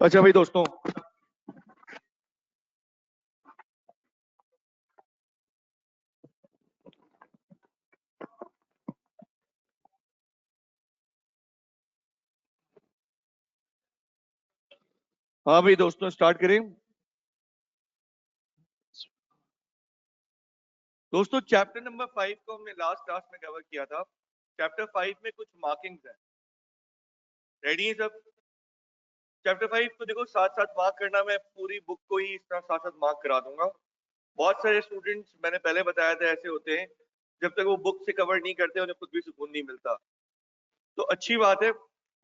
अच्छा भाई दोस्तों, हाँ भाई दोस्तों स्टार्ट करें। दोस्तों चैप्टर नंबर 5 को हमने लास्ट क्लास में कवर किया था। चैप्टर 5 में कुछ मार्किंग्स हैं। रेडी है सब? चैप्टर 5 को देखो, साथ साथ मार्क करना, मैं पूरी बुक को ही इस तरह साथ साथ मार्क करा दूंगा। बहुत सारे स्टूडेंट्स, मैंने पहले बताया था, ऐसे होते हैं जब तक वो बुक से कवर नहीं करते उन्हें खुद भी सुकून नहीं मिलता। तो अच्छी बात है,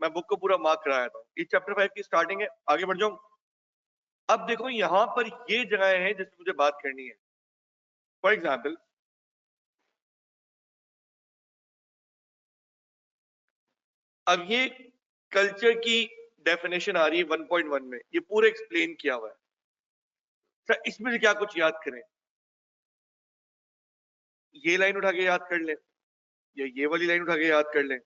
मैं बुक को पूरा मार्क कराया था। ये चैप्टर 5 की स्टार्टिंग है, आगे बढ़ जाऊं। अब देखो यहाँ पर ये जगह है जिसमें मुझे बात करनी है। फॉर एग्जाम्पल, अब ये कल्चर की डेफिनेशन आ रही है 1.1 में, ये पूरा एक्सप्लेन किया हुआ है। सर इसमें से क्या कुछ याद करें? ये लाइन उठा के याद कर लें, या ये वाली लाइन उठा के याद कर लें,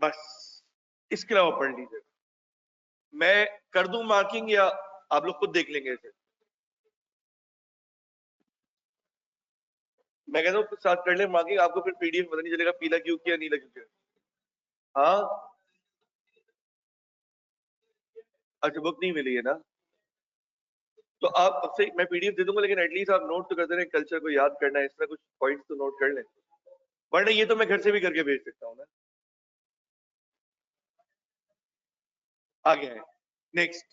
बस। इसके अलावा पढ़ लीजिए। मैं कर दूं मार्किंग या आप लोग खुद देख लेंगे इसे? मैं कहता हूँ कुछ साथ कर ले मार्किंग, आपको फिर पीडीएफ पता नहीं चलेगा पीला क्यों किया नीला क्यों किया। हाँ, अच्छा बुक नहीं मिली है ना? तो आप अब से मैं पीडीएफ दे दूंगा, लेकिन एटलीस्ट आप नोट तो करते रहे, कल्चर को याद करना है, इस तरह कुछ पॉइंट्स तो नोट कर लें। वरना ये तो मैं घर से भी करके भेज सकता हूँ ना। आगे है नेक्स्ट।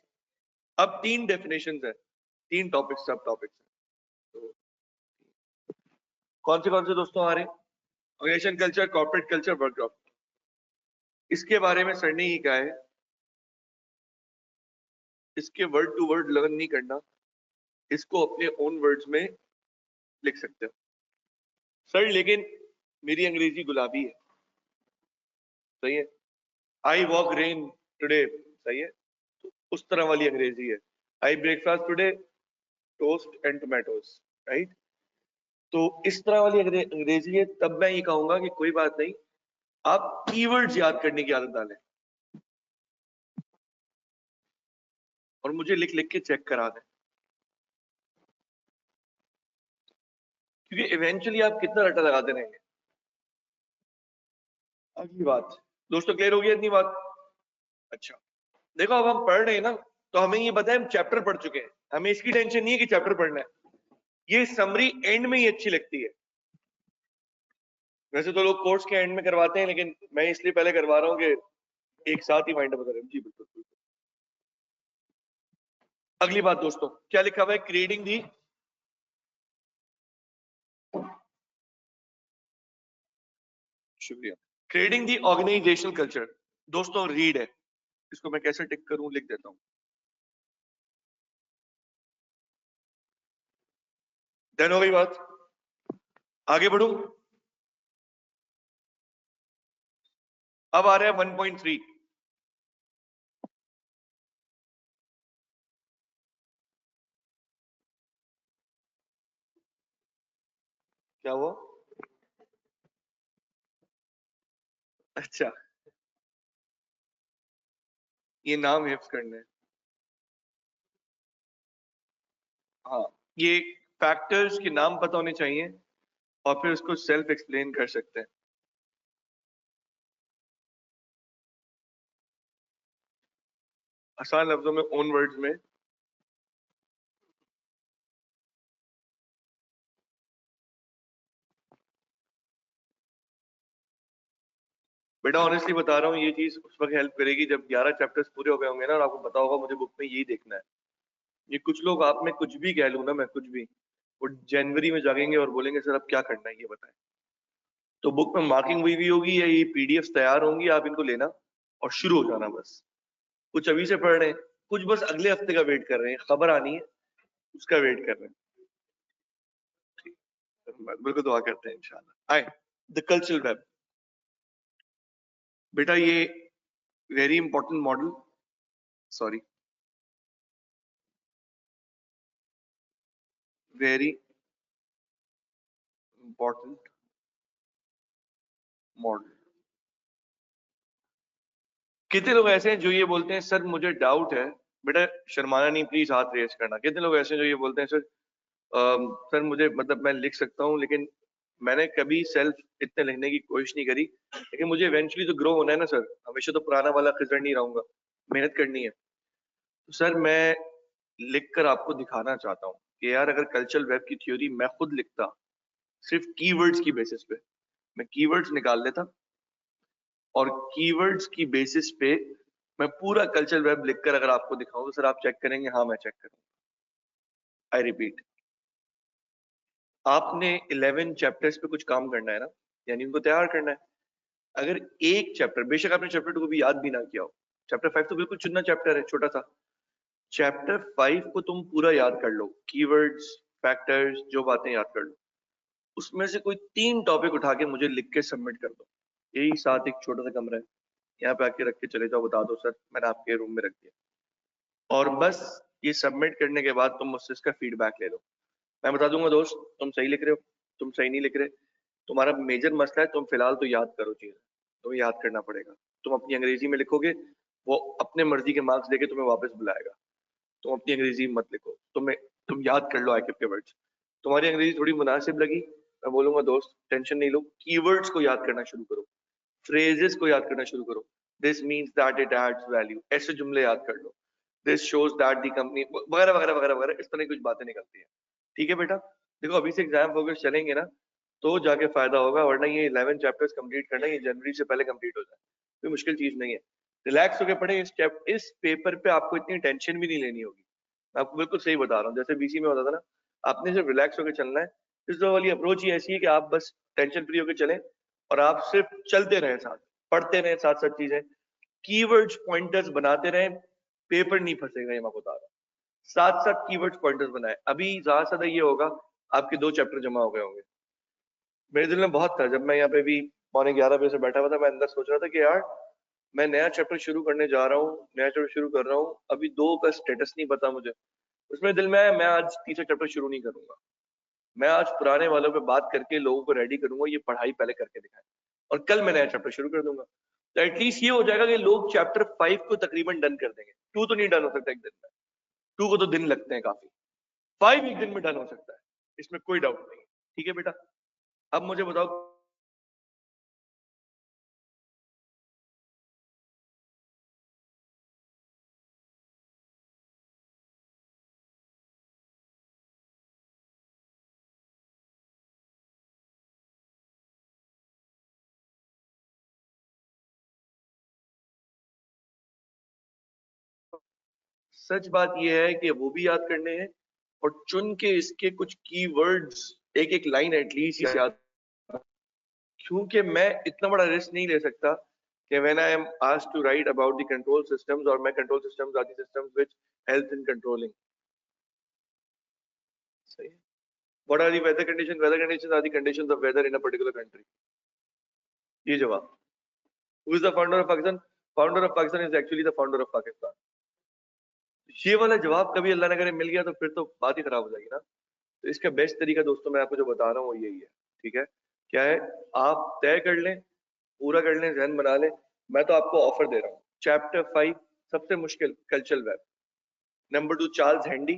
अब तीन डेफिनेशंस है, तीन टॉपिक्स, सब टॉपिक्स है। तो कौन से दोस्तों आ रहे हैं? Organisation culture, corporate culture, workshop. इसके बारे में सर ने ही कहा है, इसके वर्ड टू वर्ड लर्न नहीं करना, इसको अपने ओन वर्ड्स में लिख सकते हो। सर लेकिन मेरी अंग्रेजी गुलाबी है, सही है। आई वॉक रेन टुडे, सही है। तो उस तरह वाली अंग्रेजी है। I breakfast today, toast and tomatoes, right. तो इस तरह वाली अंग्रेजी है, तब मैं ये कहूंगा कि कोई बात नहीं, आप कीवर्ड्स याद करने की आदत डालें और मुझे लिख लिख के चेक करा दें, क्योंकि इवेंचुअली आप कितना रट्टा लगाते रहेंगे। अगली बात दोस्तों, क्लियर हो गया इतनी बात? अच्छा, देखो अब हम पढ़ रहे हैं ना, तो हमें ये पता है हम चैप्टर पढ़ चुके हैं, हमें इसकी टेंशन नहीं है कि चैप्टर पढ़ना है। ये समरी एंड में ही अच्छी लगती है। वैसे तो लोग कोर्स के एंड में करवाते हैं, लेकिन मैं इसलिए पहले करवा रहा हूँ कि एक साथ ही माइंड अप करें। जी बिल्कुल बिल्कुल। अगली बात दोस्तों, क्या लिखा हुआ है? क्रिएटिंग दी, शुक्रिया, क्रिएटिंग दी ऑर्गेनाइजेशनल कल्चर। दोस्तों रीड है, इसको मैं कैसे टिक करूं, लिख देता हूं। डन हो गई बात? आगे बढ़ूं। अब आ रहा है 1.3। क्या हुआ? अच्छा, ये नाम हिफ्स करने हैं। हाँ, ये फैक्टर्स के नाम पता होने चाहिए और फिर उसको सेल्फ एक्सप्लेन कर सकते हैं। आसान लफ्जों में, ओन वर्ड्स में। बेटा ऑनेस्टली बता रहा हूँ, ये चीज उस वक्त हेल्प करेगी जब 11 चैप्टर्स पूरे हो गए होंगे ना, और आपको पता होगा मुझे बुक में यही देखना है। ये कुछ लोग, आप में कुछ भी कह लूं ना मैं, कुछ भी, वो जनवरी में जागेंगे और बोलेंगे सर अब क्या करना है ये बताएं। तो बुक में मार्किंग हुई भी होगी या ये पीडीएफ तैयार होंगी, आप इनको लेना और शुरू हो जाना बस। कुछ अभी से पढ़ रहे हैं, कुछ बस अगले हफ्ते का वेट कर रहे हैं, खबर आनी है उसका वेट कर रहे हैं। ठीक, बिल्कुल दुआ करते हैं इंशाल्लाह। आए, द कल्चरल वेब। बेटा ये very important model, sorry, very important model. कितने लोग ऐसे हैं जो ये बोलते हैं सर मुझे डाउट है, बेटा शर्माना नहीं, प्लीज हाथ रेस करना। कितने लोग ऐसे हैं जो ये बोलते हैं सर सर मुझे मतलब मैं लिख सकता हूँ लेकिन मैंने कभी सेल्फ इतने लिखने की कोशिश नहीं करी, लेकिन मुझे इवेंचुअली तो ग्रो होना है ना सर, हमेशा तो पुराना वाला खिजड़ नहीं रहूंगा, मेहनत करनी है। तो सर मैं लिख कर आपको दिखाना चाहता हूँ कि यार अगर कल्चरल वेब की थ्योरी मैं खुद लिखता सिर्फ कीवर्ड्स की बेसिस पे, मैं कीवर्ड्स निकाल लेता और कीवर्ड्स की बेसिस पे मैं पूरा कल्चरल वेब लिखकर अगर आपको दिखाऊं तो सर आप चेक करेंगे? हाँ मैं चेक करूंगा। आई रिपीट, आपने 11 चैप्टर्स पे कुछ काम करना है ना, यानी उनको तैयार करना है। अगर एक चैप्टर, बेशक आपने चैप्टर 2 को भी याद भी ना किया हो, चैप्टर 5 तो बिल्कुल चुनना चैप्टर है छोटा सा, चैप्टर 5 को तुम पूरा याद कर लो, कीवर्ड्स, फैक्टर्स, जो बातें याद कर लो, उसमें से कोई 3 टॉपिक उठा के मुझे लिख के सबमिट कर दो। यही साथ एक छोटा सा कमरा है, यहाँ पे आके रख के चले जाओ, बता दो सर मैंने आपके रूम में रख दिया, और बस ये सबमिट करने के बाद तुम मुझसे इसका फीडबैक ले लो। मैं बता दूंगा दोस्त तुम सही लिख रहे हो, तुम सही नहीं लिख रहे, तुम्हारा मेजर मसला है, तुम फिलहाल तो याद करो चीजें, तुम्हें याद करना पड़ेगा। तुम अपनी अंग्रेजी में लिखोगे, वो अपने मर्जी के मार्क्स देके तुम्हें वापस बुलाएगा। तुम अपनी अंग्रेजी मत लिखो, तुम याद कर लो आके के वर्ड्स। तुम्हारी अंग्रेजी थोड़ी मुनासिब लगी, मैं बोलूंगा दोस्त टेंशन नहीं लो, कीवर्ड्स को याद करना शुरू करो, फ्रेजेस को याद करना शुरू करो। This means that it adds value, ऐसे जुमले याद कर लो। This shows that the company, वगैरह वगैरह वगैरह वगैरह, इस तरह की कुछ बातें निकलती है। ठीक है बेटा, देखो अभी से एग्जाम फोकस चलेंगे ना तो जाके फायदा होगा, वरना ये 11 चैप्टर्स कंप्लीट करना ये जनवरी से पहले कंप्लीट हो जाए कोई मुश्किल चीज नहीं है। रिलैक्स होकर पढ़े, इस पेपर पे आपको इतनी टेंशन भी नहीं लेनी होगी। मैं आपको बिल्कुल सही बता रहा हूँ, जैसे बीसी में होता था ना, आपने सिर्फ रिलैक्स होकर चलना है। इस दो वाली अप्रोच ही ऐसी है कि आप बस टेंशन फ्री होकर चलें और आप सिर्फ चलते रहे साथ, पढ़ते रहे साथ साथ चीजें, कीवर्ड्स पॉइंटर्स बनाते रहे, पेपर नहीं फंसेगा, ये मैं बता रहा हूँ। साथ साथ कीवर्ड्स पॉइंटर्स बनाए, अभी ज्यादा से ज्यादा ये होगा आपके 2 चैप्टर जमा हो गए होंगे। मेरे दिल में बहुत था जब मैं यहाँ पे भी पौने 11 बजे से बैठा हुआ था, मैं अंदर सोच रहा था कि यार मैं नया चैप्टर शुरू करने जा रहा हूँ, नया चैप्टर शुरू कर रहा हूँ, अभी 2 का स्टेटस नहीं पता मुझे। उसमें दिल में है मैं आज तीसरा चैप्टर शुरू नहीं करूंगा, मैं आज पुराने वालों पे बात करके लोगों को रेडी करूंगा, ये पढ़ाई पहले करके दिखाएं और कल मैं नया चैप्टर शुरू कर दूंगा। तो एटलीस्ट ये हो जाएगा कि लोग चैप्टर 5 को तकरीबन डन कर देंगे। 2 तो नहीं डन हो सकता एक दिन में, 2 को तो दिन लगते हैं काफी, 5 एक दिन में डन हो सकता है, इसमें कोई डाउट नहीं है। ठीक है बेटा, अब मुझे बताओ। सच बात यह है कि वो भी याद करने हैं और चुन के इसके कुछ कीवर्ड्स, एक एक लाइन एटलीस्ट याद, क्योंकि मैं इतना बड़ा रिस्क नहीं ले सकता कि when I am asked to write about the control systems, और मैं control systems are the systems which help in controlling, सही है। What are the weather condition, weather conditions are the conditions of weather in a particular country. ये जवाब। Who is the founder of Pakistan? Founder of Pakistan is actually the founder of Pakistan. ये वाला जवाब कभी अल्लाह ने करे मिल गया तो फिर तो बात ही खराब हो जाएगी ना। तो इसका बेस्ट तरीका दोस्तों मैं आपको जो बता रहा हूँ वो यही है। ठीक है, क्या है, आप तय कर लें, पूरा कर लें, जहन बना लें। मैं तो आपको ऑफर दे रहा हूँ, चैप्टर 5 सबसे मुश्किल cultural web, number 2 Charles handy,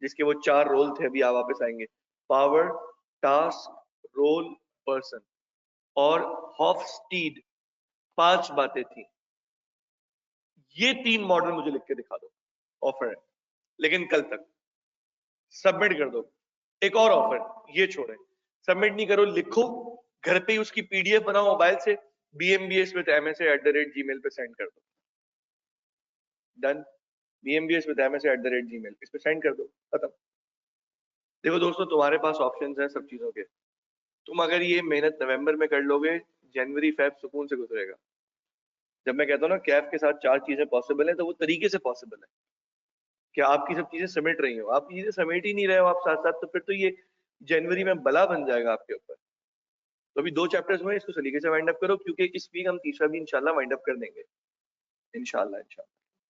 जिसके वो 4 रोल थे, अभी आप वापस आएंगे, पावर, टास्क, रोल, पर्सन, और हॉफस्टीड, 5 बातें थी। ये 3 मॉडल मुझे लिख के दिखा दो, ऑफर है, लेकिन कल तक सबमिट कर दो। एक और ऑफर, ये छोड़े, सबमिट नहीं करो, लिखो घर पे ही उसकी पीडीएफ बनाओ मोबाइल से, bmbs with msa@gmail पे सेंड कर दो। डन, bmbs with msa@gmail इस पे सेंड कर दो, खत्म। देखो दोस्तों तुम्हारे पास ऑप्शंस हैं सब चीजों के, तुम अगर ये मेहनत नवंबर में कर लोगे, जनवरी फेब सुकून से गुजरेगा। जब मैं कहता हूँ ना कैफ के साथ 4 चीजें पॉसिबल है, तो वो तरीके से पॉसिबल है कि आपकी सब चीजें समेट रही हो, आप चीजें समेट ही नहीं रहे हो आप साथ साथ, तो फिर तो ये जनवरी में बला बन जाएगा आपके ऊपर। तो अभी 2 चैप्टर्स हुए, इसको सलीके से वाइंड अप करो, क्योंकि इस वीक हम तीसरा भी इंशाल्लाह वाइंड अप कर देंगे, इंशाल्लाह इंशाल्लाह।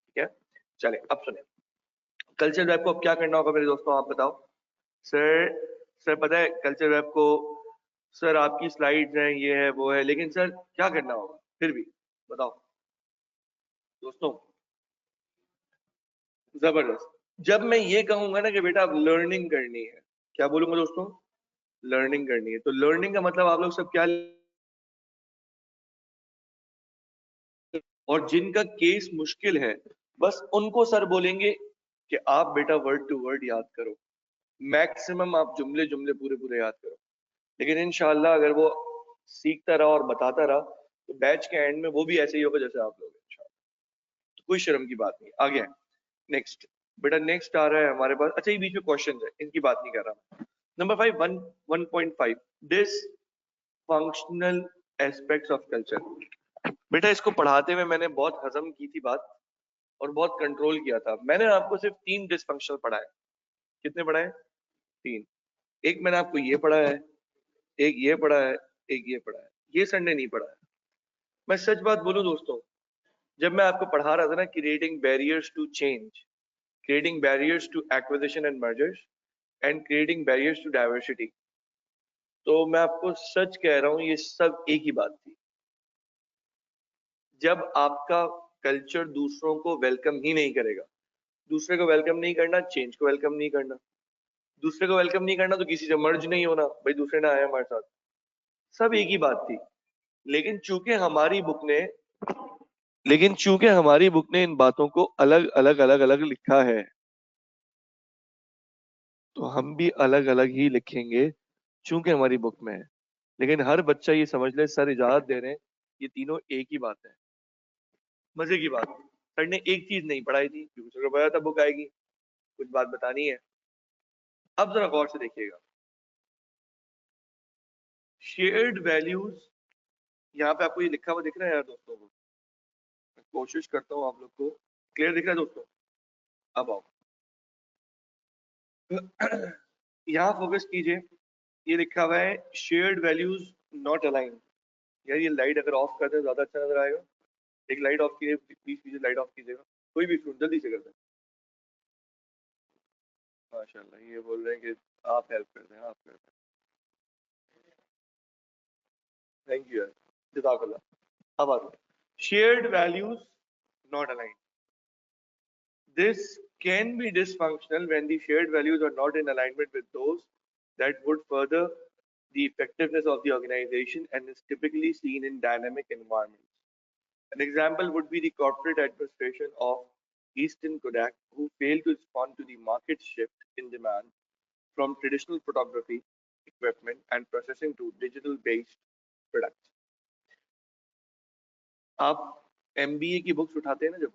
ठीक है, चले अब सुने, कल्चर वेब को अब क्या करना होगा मेरे दोस्तों, आप बताओ। सर, सर पता है कल्चर वेब को, सर आपकी स्लाइड्स हैं, ये है वो है, लेकिन सर क्या करना होगा फिर भी बताओ। दोस्तों जबरदस्त। जब मैं ये कहूंगा ना कि बेटा आप लर्निंग करनी है, क्या बोलूंगा दोस्तों? लर्निंग करनी है। तो लर्निंग का मतलब आप लोग सब क्या, और जिनका केस मुश्किल है बस उनको सर बोलेंगे कि आप बेटा वर्ड टू वर्ड याद करो, मैक्सिमम आप जुमले जुमले पूरे पूरे याद करो। लेकिन इंशाल्लाह अगर वो सीखता रहा और बताता रहा तो बैच के एंड में वो भी ऐसे ही होगा जैसे आप लोग इंशाल्लाह। तो कोई शर्म की बात नहीं। आगे नेक्स्ट बेटा, नेक्स्ट आ रहा है हमारे पास। अच्छा ये बीच में क्वेश्चन है, इनकी बात नहीं कर रहा। Number 5 1.5 dysfunctional aspects of culture. बेटा इसको पढ़ाते हुए मैंने बहुत हजम की थी बात और बहुत कंट्रोल किया था। मैंने आपको सिर्फ 3 डिसफंक्शनल पढ़ाए। कितने पढ़ाए? 3। एक मैंने आपको ये पढ़ा है, एक ये पढ़ा है, एक ये पढ़ा है। ये संडे नहीं पढ़ा है। मैं सच बात बोलूं दोस्तों, जब मैं आपको पढ़ा रहा था ना, creating barriers to change, creating barriers to acquisition and mergers and creating barriers to diversity, तो मैं आपको सच कह रहा हूं ये सब एक ही बात थी। जब आपका कल्चर दूसरों को वेलकम ही नहीं करेगा, दूसरे को वेलकम नहीं करना, चेंज को वेलकम नहीं करना, दूसरे को वेलकम नहीं करना तो किसी से मर्ज नहीं होना, भाई दूसरे ना आए हमारे साथ, सब एक ही बात थी। लेकिन चूंकि हमारी बुक ने लेकिन चूंकि हमारी बुक ने इन बातों को अलग अलग अलग अलग लिखा है, तो हम भी अलग अलग ही लिखेंगे चूंकि हमारी बुक में है। लेकिन हर बच्चा ये समझ ले सर इजाजत दे रहे हैं, ये तीनों एक ही बात है। मजे की बात, सर ने एक चीज नहीं पढ़ाई थी, क्योंकि सर को पता था बुक आएगी, कुछ बात बतानी है। अब जरा गौर से देखिएगा, शेयर्ड वैल्यूज, यहाँ पे आपको ये लिखा हुआ दिख रहा है यार दोस्तों को? मैं कोशिश करता हूँ आप लोग को क्लियर दिख रहा है दोस्तों? अब आओ यहाँ फोकस कीजिए, ये लिखा हुआ है शेयर्ड वैल्यूज नॉट अलाइन। यार ये लाइट अगर ऑफ करते हैं ज्यादा अच्छा नजर आएगा। एक लाइट ऑफ कीजिए प्लीज, कीजिए लाइट ऑफ कीजिएगा, कोई भी स्टूडेंट जल्दी से कर दे। माशाल्लाह ये बोल रहे हैं कि आप हेल्प कर दें, आप कर दें। थैंक यू यार, जज़ाकल्लाह। अब आता shared values not align. This can be dysfunctional when the shared values are not in alignment with those that would further the effectiveness of the organization and is typically seen in dynamic environments. An example would be the corporate administration of Eastern Kodak, who failed to respond to the market shift in demand from traditional photography equipment and processing to digital based products. आप MBA की books उठाते हैं ना जब,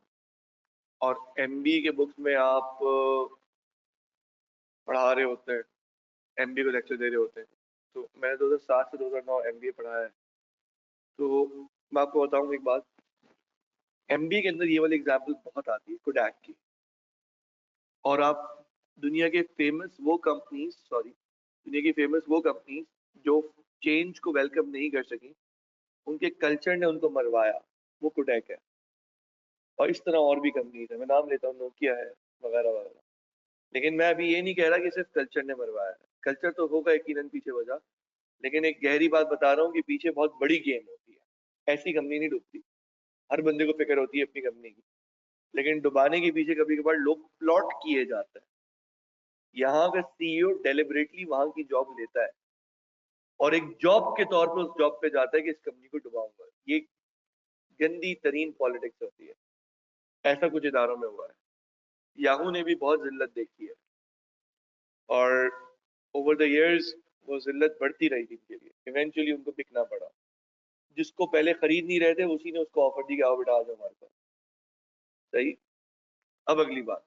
और MBA के books में आप पढ़ा रहे होते हैं, MBA को लेक्चर दे रहे होते हैं, तो मैंने 2007 से 2009 MBA पढ़ा है। तो मैं आपको बताऊं एक बात, MBA के अंदर ये वाली एग्जाम्पल बहुत आती है कोडैक की। और आप दुनिया के फेमस वो कंपनीज दुनिया की फेमस वो कंपनीज जो चेंज को वेलकम नहीं कर सकी, उनके कल्चर ने उनको मरवाया, वो कोडैक है। और इस तरह और भी कंपनीज है, मैं नाम लेता हूँ, नोकिया है वगैरह वगैरह। लेकिन मैं अभी ये नहीं कह रहा कि सिर्फ कल्चर ने मरवाया है, कल्चर तो होगा यकीनन पीछे वजह, लेकिन एक गहरी बात बता रहा हूँ कि पीछे बहुत बड़ी गेम होती है। ऐसी कंपनी नहीं डूबती, हर बंदे को फिक्र होती है अपनी कंपनी की, लेकिन डुबाने के पीछे कभी कभार लोग प्लॉट किए जाते हैं। यहाँ का CEO डेलिबरेटली वहां की जॉब लेता है और एक जॉब के तौर पर उस जॉब पे जाता है कि इस कंपनी को डुबाऊंगा। ये गंदी तरीन पॉलिटिक्स होती है। ऐसा कुछ इदारों में हुआ है। याहू ने भी बहुत जिल्लत देखी है और ओवर द इयर्स वो जिल्लत बढ़ती रही थी उनके लिए, इवेंचुअली उनको बिकना पड़ा। जिसको पहले खरीद नहीं रहे थे उसी ने उसको ऑफर दी कि आओ बेटा आ जाओ हमारे पास। सही। अब अगली बात,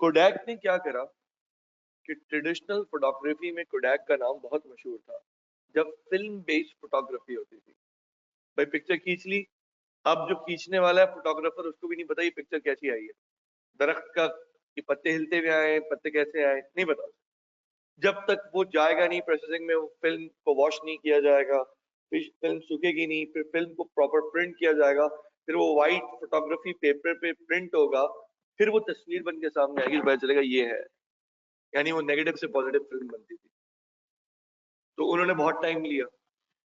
कोडैक ने क्या करा कि ट्रेडिशनल फोटोग्राफी में कोडैक का नाम बहुत मशहूर था जब फिल्म बेस्ड फोटोग्राफी होती थी। भाई पिक्चर खींच ली, अब जो खींचने वाला है फोटोग्राफर उसको भी नहीं पता ये पिक्चर कैसी आई है, दरख्त का ये पत्ते हिलते हुए आए, पत्ते कैसे आए नहीं पता। जब तक वो जाएगा नहीं प्रोसेसिंग में, वो फिल्म को वॉश नहीं किया जाएगा, फिर फिल्म सूखेगी नहीं, फिर फिल्म को प्रॉपर प्रिंट किया जाएगा, फिर वो वाइट फोटोग्राफी पेपर पे प्रिंट होगा, फिर वो तस्वीर बन के सामने आएगी, पता चलेगा ये है। यानी वो नेगेटिव से पॉजिटिव फिल्म बनती थी। तो उन्होंने बहुत टाइम लिया,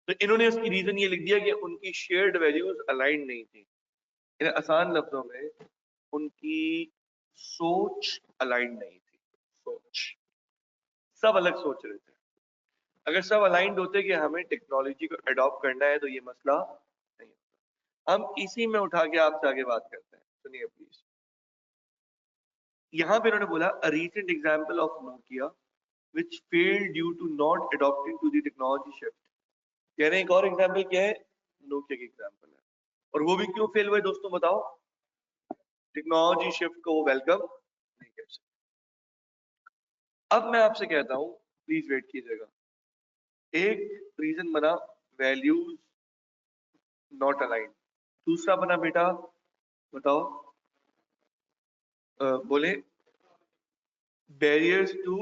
तो इन्होंने उसकी रीजन ये लिख दिया कि उनकी शेयर्ड वैल्यूज अलाइन नहीं थी। इन आसान लफ्जों में उनकी सोच अलाइन नहीं थी। सोच, सब अलग सोच रहे थे। अगर सब अलाइंड होते कि हमें टेक्नोलॉजी को अडॉप्ट करना है तो ये मसला नहीं होता। हम इसी में उठा के आपसे आगे बात करते हैं, सुनिए प्लीज। यहां पे उन्होंने बोला a recent example of Nokia which failed due to not adopting to the technology shift। यानी एक और एग्जांपल क्या है, नोकिया की एग्जांपल है। और वो भी क्यों फेल हुए दोस्तों बताओ, टेक्नोलॉजी शिफ्ट को वो वेलकम नहीं कर सकते। अब मैं आपसे कहता हूं, प्लीज वेट कीजिएगा। एक रीजन बना वैल्यूज नॉट अलाइंड, दूसरा बना बेटा बताओ बोले बैरियर्स टू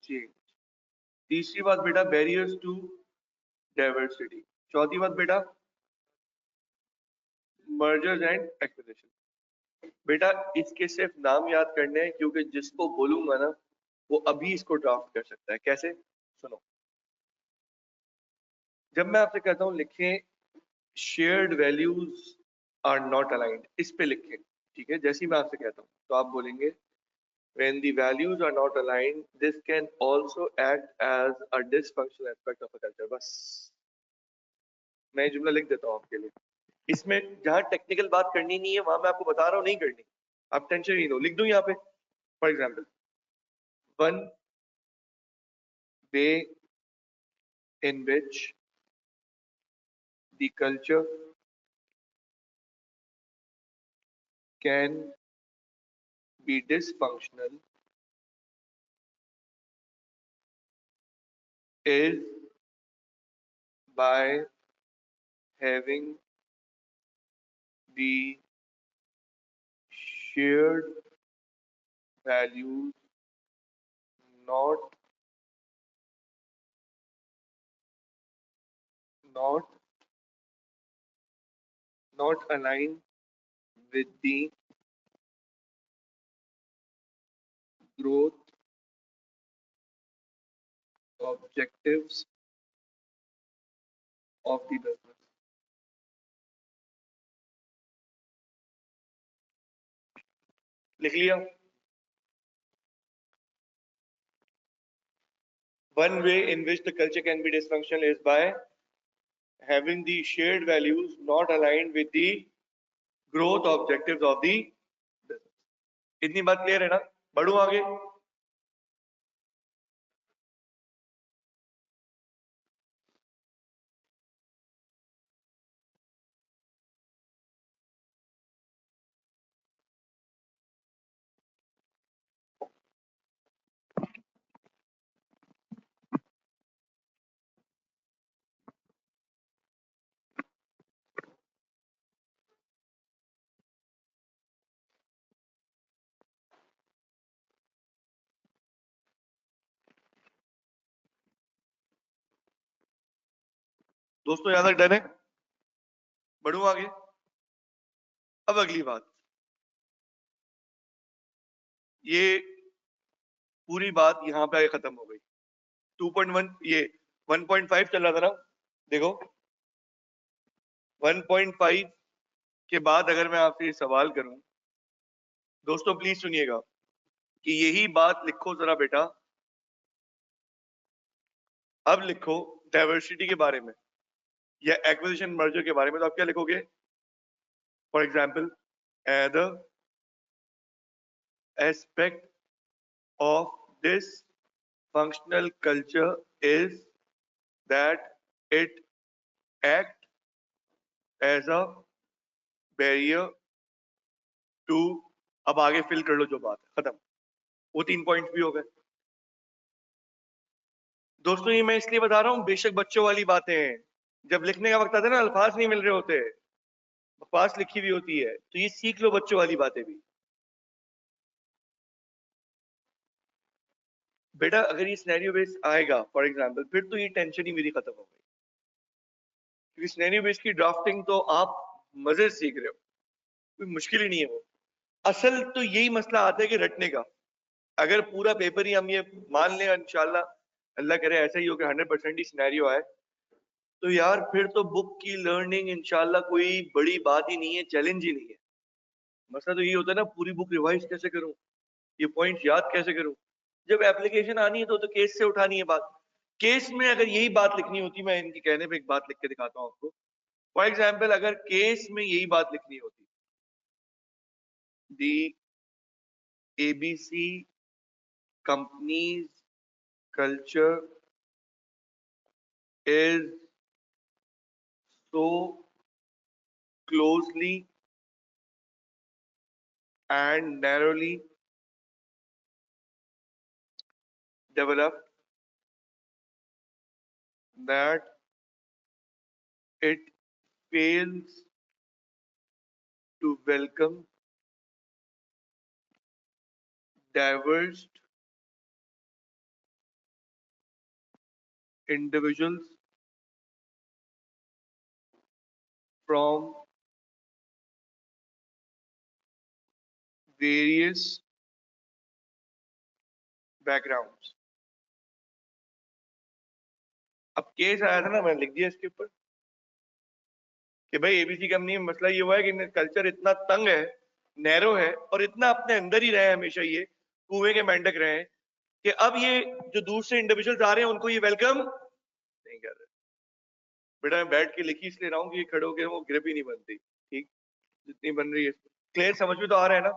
चेंज, तीसरी बात बेटा बैरियर्स टू डाइवर्सिटी, चौथी बात बेटा मर्जर्स एंड एक्विजिशन। बेटा इसके सिर्फ नाम याद करने हैं क्योंकि जिसको बोलूंगा ना वो अभी इसको ड्राफ्ट कर सकता है। कैसे, सुनो। जब मैं आपसे कहता हूं लिखें shared values are not aligned, इस पे लिखें, ठीक है। जैसे ही मैं आपसे कहता हूं तो आप बोलेंगे when the values are not aligned this can also act as a dysfunctional aspect of a culture। बस मैं ये जुमला लिख देता हूं आपके लिए। इसमें जहां टेक्निकल बात करनी नहीं है वहां मैं आपको बता रहा हूं नहीं करनी, आप टेंशन नहीं लो। लिख दूं यहाँ पे for example, one way in which the culture can be dysfunctional is by having the shared values not aligned with the growth objectives of the business। लिख लिया। One way in which the culture can be dysfunctional is by having the shared values not aligned with the growth objectives of the business। इतनी बात clear है ना, बढ़ूं आगे। दोस्तों यहां तक डन है, बढ़ूं आगे। अब अगली बात, ये पूरी बात यहां पे आगे खत्म हो गई। 2.1 ये 1.5 चल रहा था ना, देखो 1.5 के बाद अगर मैं आपसे सवाल करूं, दोस्तों प्लीज सुनिएगा कि यही बात लिखो जरा बेटा। अब लिखो डाइवर्सिटी के बारे में या एक्विजिशन मर्जर के बारे में, तो आप क्या लिखोगे? For example the aspect of this functional culture is that it act as a barrier to, अब आगे फिल कर लो जो बात है, खत्म। वो 3 पॉइंट्स भी हो गए। दोस्तों ये मैं इसलिए बता रहा हूं, बेशक बच्चों वाली बातें हैं, जब लिखने का वक्त आता है ना अल्फाज नहीं मिल रहे होते, बकवास लिखी हुई होती है, तो ये सीख लो बच्चों वाली बातें भी। बेटा अगर ये सिनेरियो बेस आएगा फॉर एग्जांपल, फिर तो ये टेंशन ही मेरी खत्म हो गई, क्योंकि सिनेरियो बेस की ड्राफ्टिंग तो आप मजे से सीख रहे हो, कोई मुश्किल ही नहीं है वो। असल तो यही मसला आता है कि रटने का। अगर पूरा पेपर ही हम ये मान लें इंशाल्लाह, अल्लाह करे ऐसा ही हो कि 100% ही सिनेरियो आए, तो यार फिर तो बुक की लर्निंग इंशाल्लाह कोई बड़ी बात ही नहीं है, चैलेंज ही नहीं है। मसला तो ये होता है ना, पूरी बुक रिवाइज कैसे करूं, ये पॉइंट याद कैसे करूं। जब एप्लीकेशन आनी है तो केस से उठानी है बात। केस में अगर यही बात लिखनी होती, मैं इनके कहने पे एक बात लिख के दिखाता हूं आपको। फॉर एग्जाम्पल, अगर केस में यही बात लिखनी होती, the ABC company's culture is so closely and narrowly developed that it fails to welcome diverse individuals from various backgrounds। अब केस आया था ना, मैंने लिख दिया इसके ऊपर कि भाई एबीसी कंपनी में मसला ये हुआ है कि कल्चर इतना तंग है, नैरो है, और इतना अपने अंदर ही रहे हैं हमेशा, ये कुएं के मेंढक रहे हैं, कि अब ये जो दूर से इंडिविजुअल्स आ रहे हैं उनको ये वेलकम नहीं कर रहे। बेटा मैं बैठ के लिखी इसलिए रहा हूँ कि ये खड़े होकर वो ग्रिप ही नहीं बनती, ठीक जितनी बन रही है। क्लियर, समझ में तो आ रहा है ना?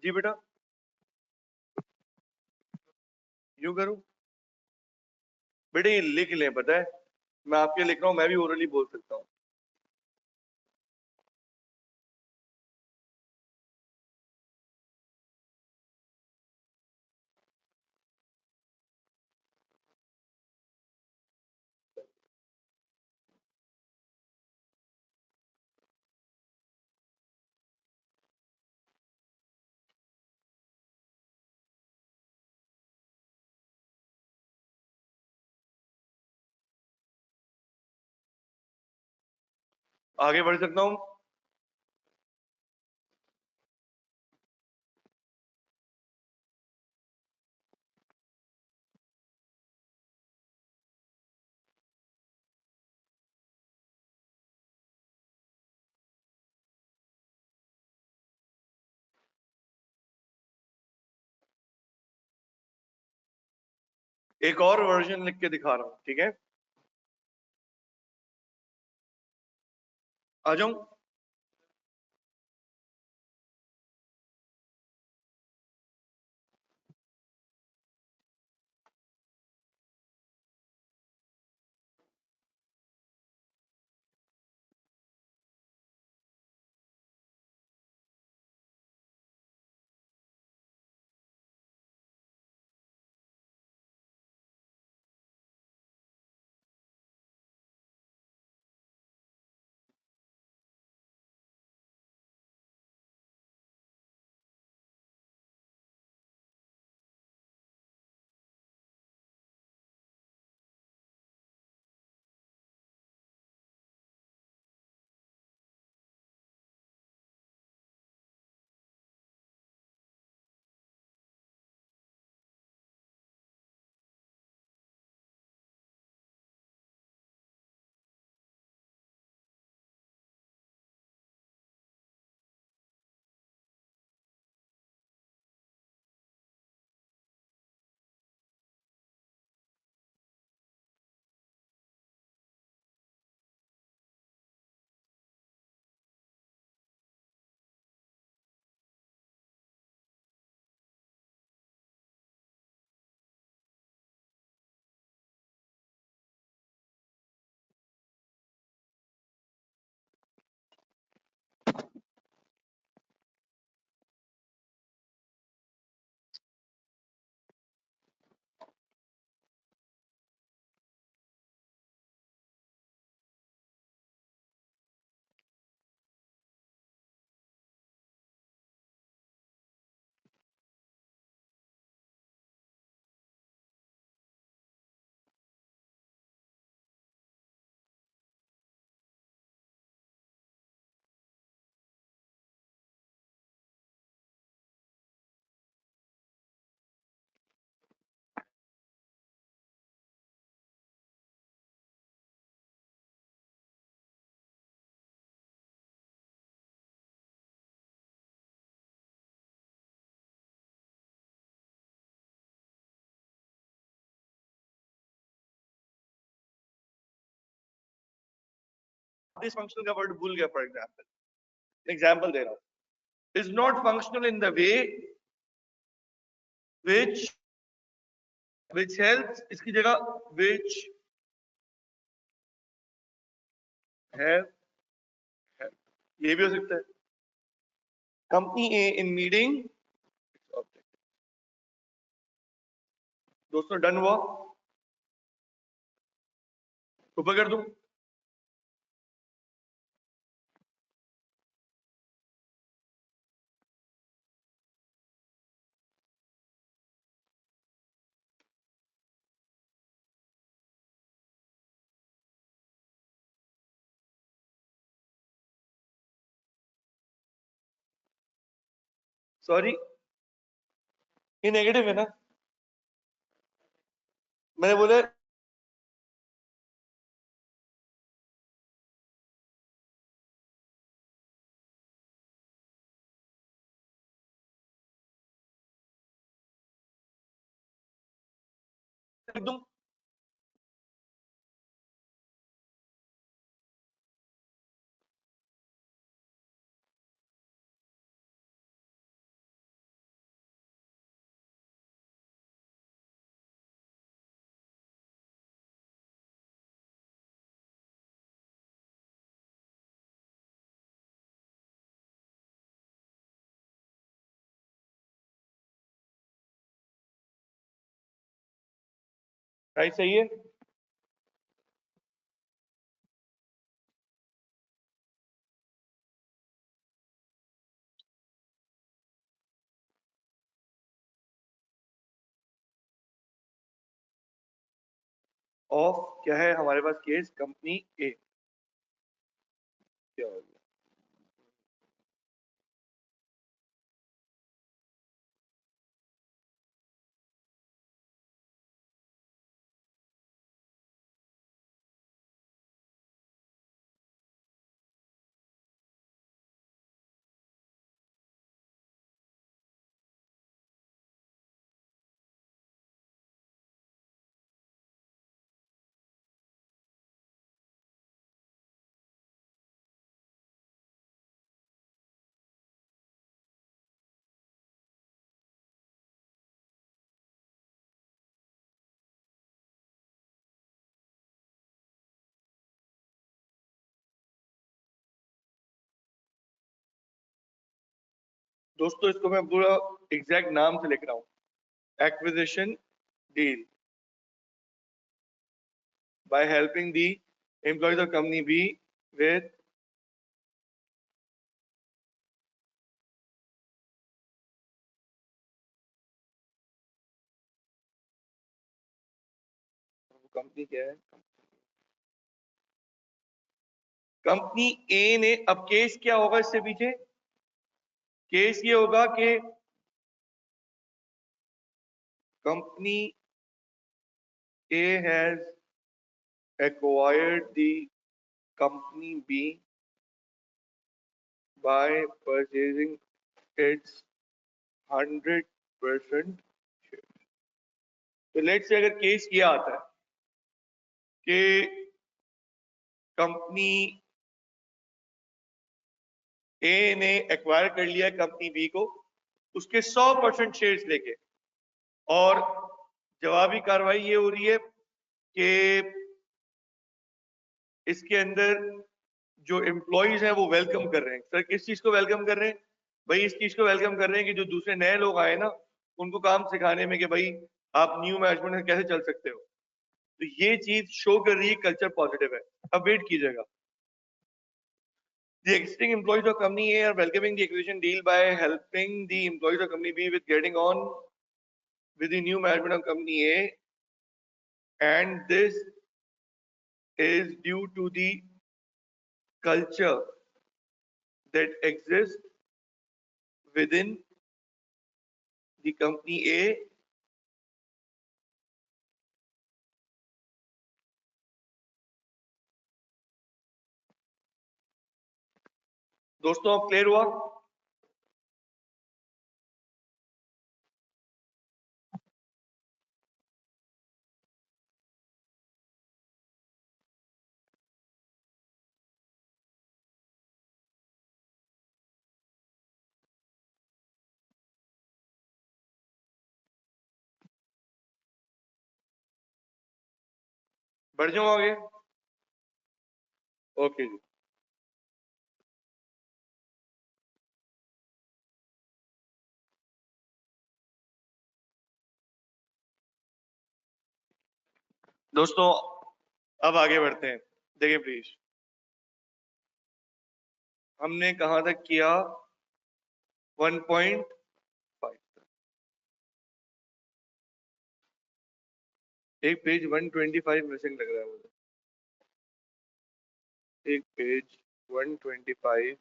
जी बेटा, यूं करूं? बेटे ये लिख लें, पता है मैं आपके लिख रहा हूं, मैं भी ओरली बोल सकता हूं। आगे बढ़ सकता हूं? एक और वर्जन लिख के दिखा रहा हूं, ठीक है? आ जाऊं? डिसफंक्शनल का वर्ड भूल गया फॉर एग्जाम्पल दे रहा हूं, is not functional in the way which helps, इसकी जगह which have ये भी हो सकता है। कंपनी ए इन मीटिंग, दोस्तों डन हुआ, ऊपर कर दूं? सॉरी, ये नेगेटिव है ना, मैंने बोला एकदम राइट, सही है। ऑफ क्या है हमारे पास केस, कंपनी ए, क्या हो गया? दोस्तों इसको मैं पूरा एग्जैक्ट नाम से लिख रहा हूं, acquisition deal by helping the employees of company B with company क्या है, कंपनी ए ने, अब केस क्या होगा इससे पीछे, केस ये होगा कि company A has acquired the company B by purchasing its 100% share। तो लेट्स से अगर केस ये आता है कि कंपनी ए ने एक्वायर कर लिया कंपनी बी को, उसके 100% शेयर्स लेके, और जवाबी कार्रवाई ये हो रही है कि इसके अंदर जो एम्प्लॉइज हैं वो वेलकम कर रहे हैं। सर किस चीज को वेलकम कर रहे हैं? भाई इस चीज को वेलकम कर रहे हैं कि जो दूसरे नए लोग आए ना, उनको काम सिखाने में कि भाई आप न्यू मैनेजमेंट में कैसे चल सकते हो। तो ये चीज शो कर रही है कल्चर पॉजिटिव है। अब वेट कीजिएगा, the existing employees of company A are welcoming the acquisition deal by helping the employees of company B with getting on with the new management of company A, and this is due to the culture that exists within the company A दोस्तों अब clear हुआ? बढ़ जाऊं आगे? Okay जी। दोस्तों अब आगे बढ़ते हैं। देखिए प्लीज, हमने कहां तक किया? 1.5। एक पेज 125 मिसिंग लग रहा है मुझे। एक पेज 125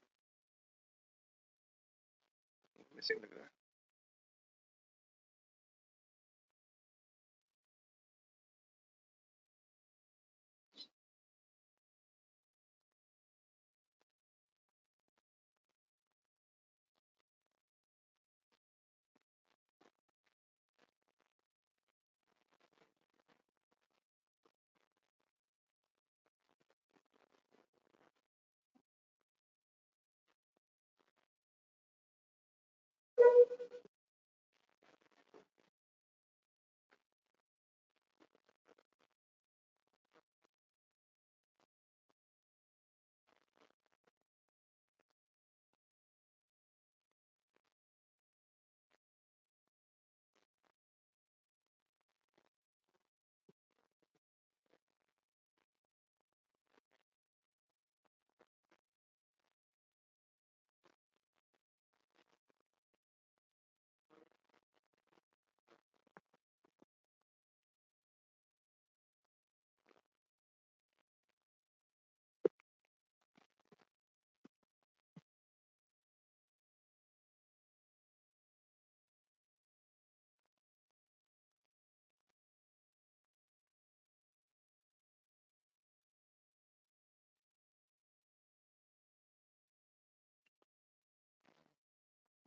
मिसिंग लग रहा है।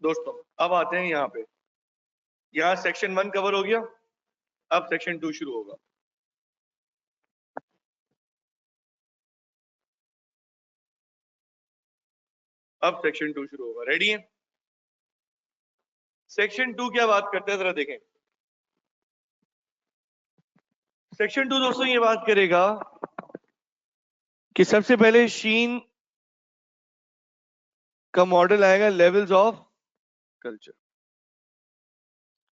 दोस्तों अब आते हैं यहाँ पे। यहाँ सेक्शन 1 कवर हो गया, अब सेक्शन 2 शुरू होगा। अब सेक्शन 2 शुरू होगा। रेडी है? सेक्शन 2 क्या बात करते हैं, जरा देखें। सेक्शन 2 दोस्तों ये बात करेगा कि सबसे पहले शीन का मॉडल आएगा, लेवल्स ऑफ कल्चर।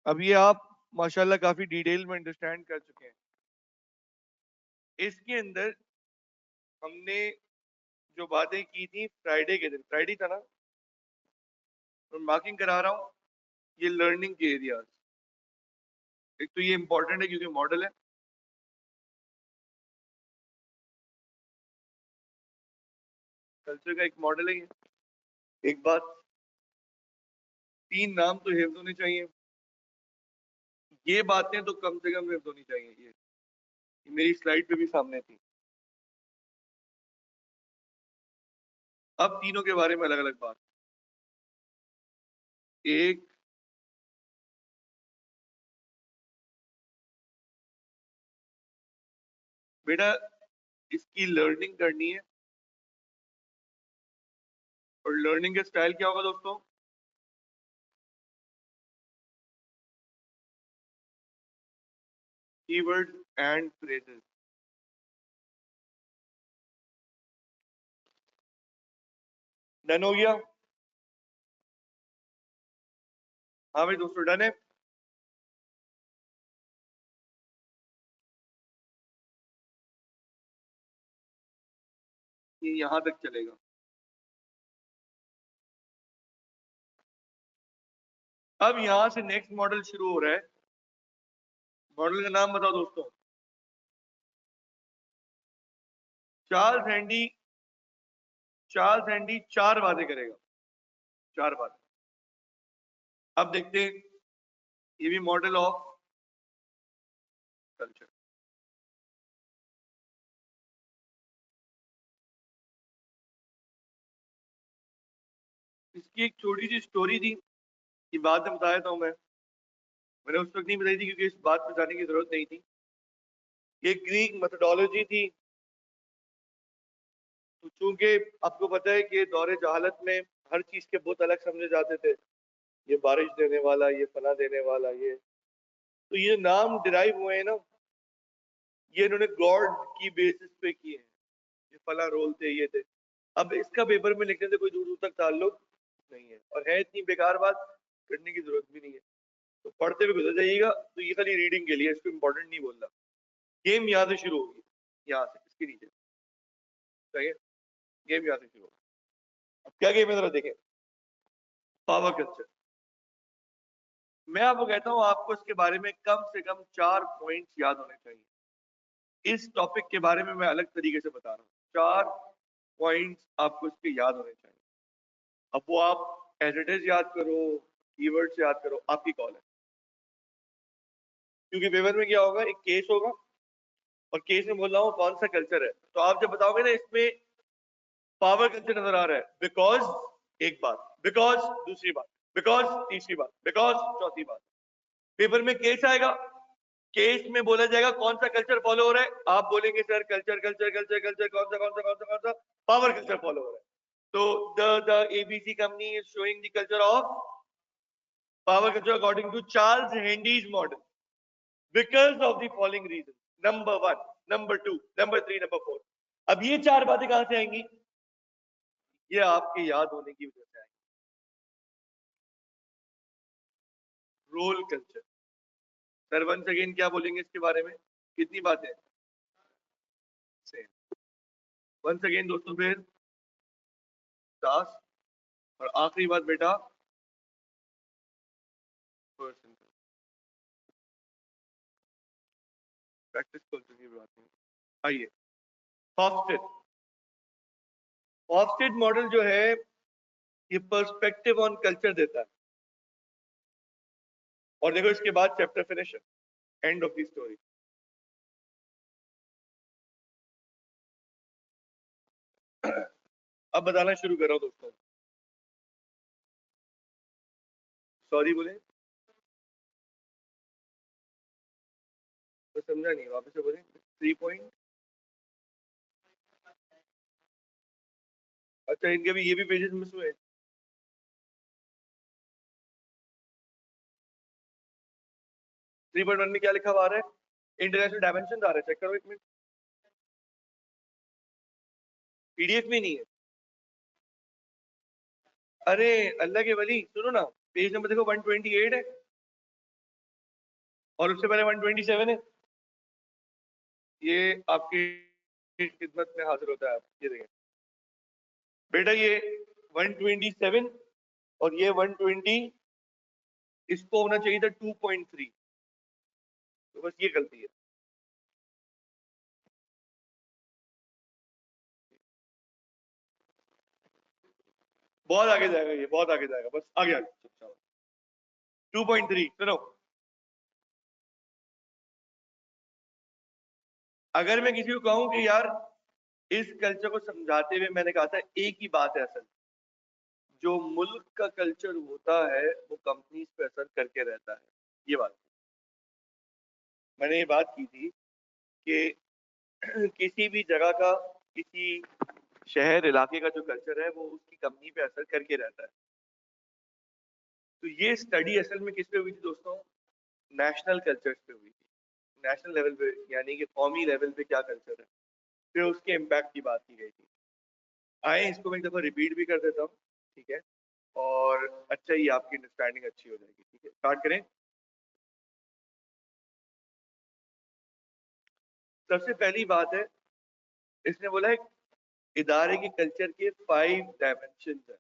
अब ये आप माशाल्लाह काफी डिटेल में अंडरस्टैंड कर चुके हैं। इसके अंदर हमने जो बातें की थी फ्राइडे के दिन, फ्राइडे था ना, मैं मार्किंग करा रहा हूं ये लर्निंग के एरियाज। एक तो ये इंपॉर्टेंट है क्योंकि मॉडल है, कल्चर का एक मॉडल है ये। एक बात, 3 नाम तो हिफ्ज होने चाहिए। ये बातें तो कम से कम हिफ्ज होनी चाहिए। ये मेरी स्लाइड पे भी सामने थी। अब तीनों के बारे में अलग अलग बात। एक, बेटा इसकी लर्निंग करनी है, और लर्निंग का स्टाइल क्या होगा दोस्तों? Keyword and phrases. डन हो गया? हाँ भाई दोस्तों, डन है। ये यहां तक चलेगा। अब यहां से नेक्स्ट मॉडल शुरू हो रहा है। मॉडल का नाम बताओ दोस्तों। Charles handy. चार्ल्स हैंडी 4 बातें करेगा। 4 बातें। अब देखते हैं, ये भी मॉडल ऑफ कल्चर। इसकी एक छोटी सी स्टोरी थी, ये बात में बताया था मैं। मैंने उस वक्त नहीं बताई थी क्योंकि इस बात पे जाने की जरूरत नहीं थी। ये ग्रीक मेथोडोलॉजी थी। तो चूंकि आपको पता है कि दौरे जहालत में हर चीज के बहुत अलग समझे जाते थे, ये बारिश देने वाला, ये फना देने वाला, ये तो ये नाम डिराइव हुए हैं ना ये इन्होंने गॉड की बेसिस पे किए हैं, ये फला रोल थे, ये थे। अब इसका पेपर में लिखने से कोई दूर दूर तक ताल्लुक नहीं है, और है इतनी बेकार बात, करने की जरूरत भी नहीं है। तो पढ़ते हुए गुजर जाइएगा। तो ये खाली रीडिंग के लिए, इसको इंपॉर्टेंट नहीं बोल रहा। गेम यहाँ से शुरू होगी, यहाँ से इसके नीचे, सही है? गेम यहाँ से शुरू होगी। अब क्या गेम है जरा देखें। Power culture. मैं आपको कहता हूँ, आपको इसके बारे में कम से कम 4 पॉइंट्स याद होने चाहिए। इस टॉपिक के बारे में मैं अलग तरीके से बता रहा हूँ। 4 पॉइंट्स आपको इसके याद होने चाहिए। अब वो आप एज इट इज याद करो, कीवर्ड्स याद करो, आपकी कॉल है। क्योंकि पेपर में क्या होगा, एक केस होगा, और केस में बोल रहा हूँ कौन सा कल्चर है। तो आप जब बताओगे ना इसमें पावर कल्चर नजर आ रहा है, बिकॉज एक बात, बिकॉज दूसरी बात, बिकॉज तीसरी बात, बिकॉज चौथी बात। पेपर में केस आएगा, केस में बोला जाएगा कौन सा कल्चर फॉलो हो रहा है। आप बोलेंगे sir culture culture culture culture, कौन सा कौन सा कौन सा कौन सा, पावर कल्चर फॉलो हो रहा है। तो the ABC company is showing the culture of power culture according to Charles Hendy's model because of the following reasons. Number 1, number 2, number 3, number 4। अब ये 4 बातें कहां से आएंगी? ये आपके याद होने की वजह से आएंगी। Role culture. Sir once again क्या बोलेंगे इसके बारे में? कितनी बातें? सेम। वंस अगेन दोस्तों, फिर टास्क, और आखिरी बात बेटा, पर्सन। प्रैक्टिस कल्चर की बात नहीं। आइए, हॉफस्टेड। हॉफस्टेड मॉडल जो है, ये पर्सपेक्टिव ऑन कल्चर देता है। और देखो इसके बाद चैप्टर फिनिश है, एंड ऑफ द स्टोरी। अब बताना शुरू कर रहा हूं दोस्तों। सॉरी बोले तो समझा नहीं, वापस से बोले। 3 पॉइंट। अच्छा, इनके भी ये भी पेजेस मिस हुए। 3.1 में क्या लिखा हुआ आ रहा है? इंटरनेशनल डायमेंशन आ रहा है, चेक करो एक मिनट। पीडीएफ में नहीं है। अरे अल्लाह के वली, सुनो ना, पेज नंबर देखो 128 है, और उससे पहले 127 है। ये आपकी खिदमत में हाजिर होता है। ये देखें बेटा, ये 127 और ये 120, इसको होना चाहिए था 2.3। तो बस ये गलती है। बहुत आगे जाएगा, ये बहुत आगे जाएगा, बस आगे आगे। 2.3 सुनो। अगर मैं किसी को कहूं कि यार इस कल्चर को समझाते हुए, मैंने कहा था एक ही बात है असल, जो मुल्क का कल्चर होता है वो कंपनीज पे असर करके रहता है। ये बात मैंने ये बात की थी कि किसी भी जगह का, किसी शहर इलाके का जो कल्चर है वो उसकी कंपनी पे असर करके रहता है। तो ये स्टडी असल में किस पे हुई थी दोस्तों? नेशनल कल्चर्स पे हुई थी। नेशनल लेवल पे, यानी कि कौमी लेवल पे क्या कल्चर है, फिर उसके इम्पैक्ट की बात की गई थी। आए इसको मैं एक दफा रिपीट भी कर देता हूँ, ठीक है? और अच्छा, ये आपकी अंडरस्टैंडिंग अच्छी हो जाएगी। ठीक है, स्टार्ट करें। सबसे पहली बात है, इसने बोला है इदारे के कल्चर के 5 डायमेंशन है।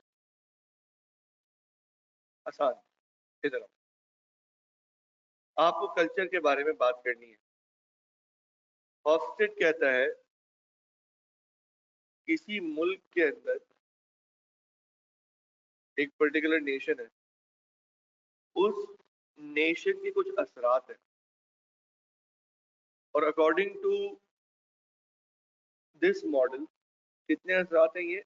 आसान। इधर आओ। आपको कल्चर के बारे में बात करनी है। हॉफस्टेड कहता है किसी मुल्क के अंदर एक पर्टिकुलर नेशन है, उस नेशन के कुछ असरात है, और अकॉर्डिंग टू दिस मॉडल कितने असरात हैं ये,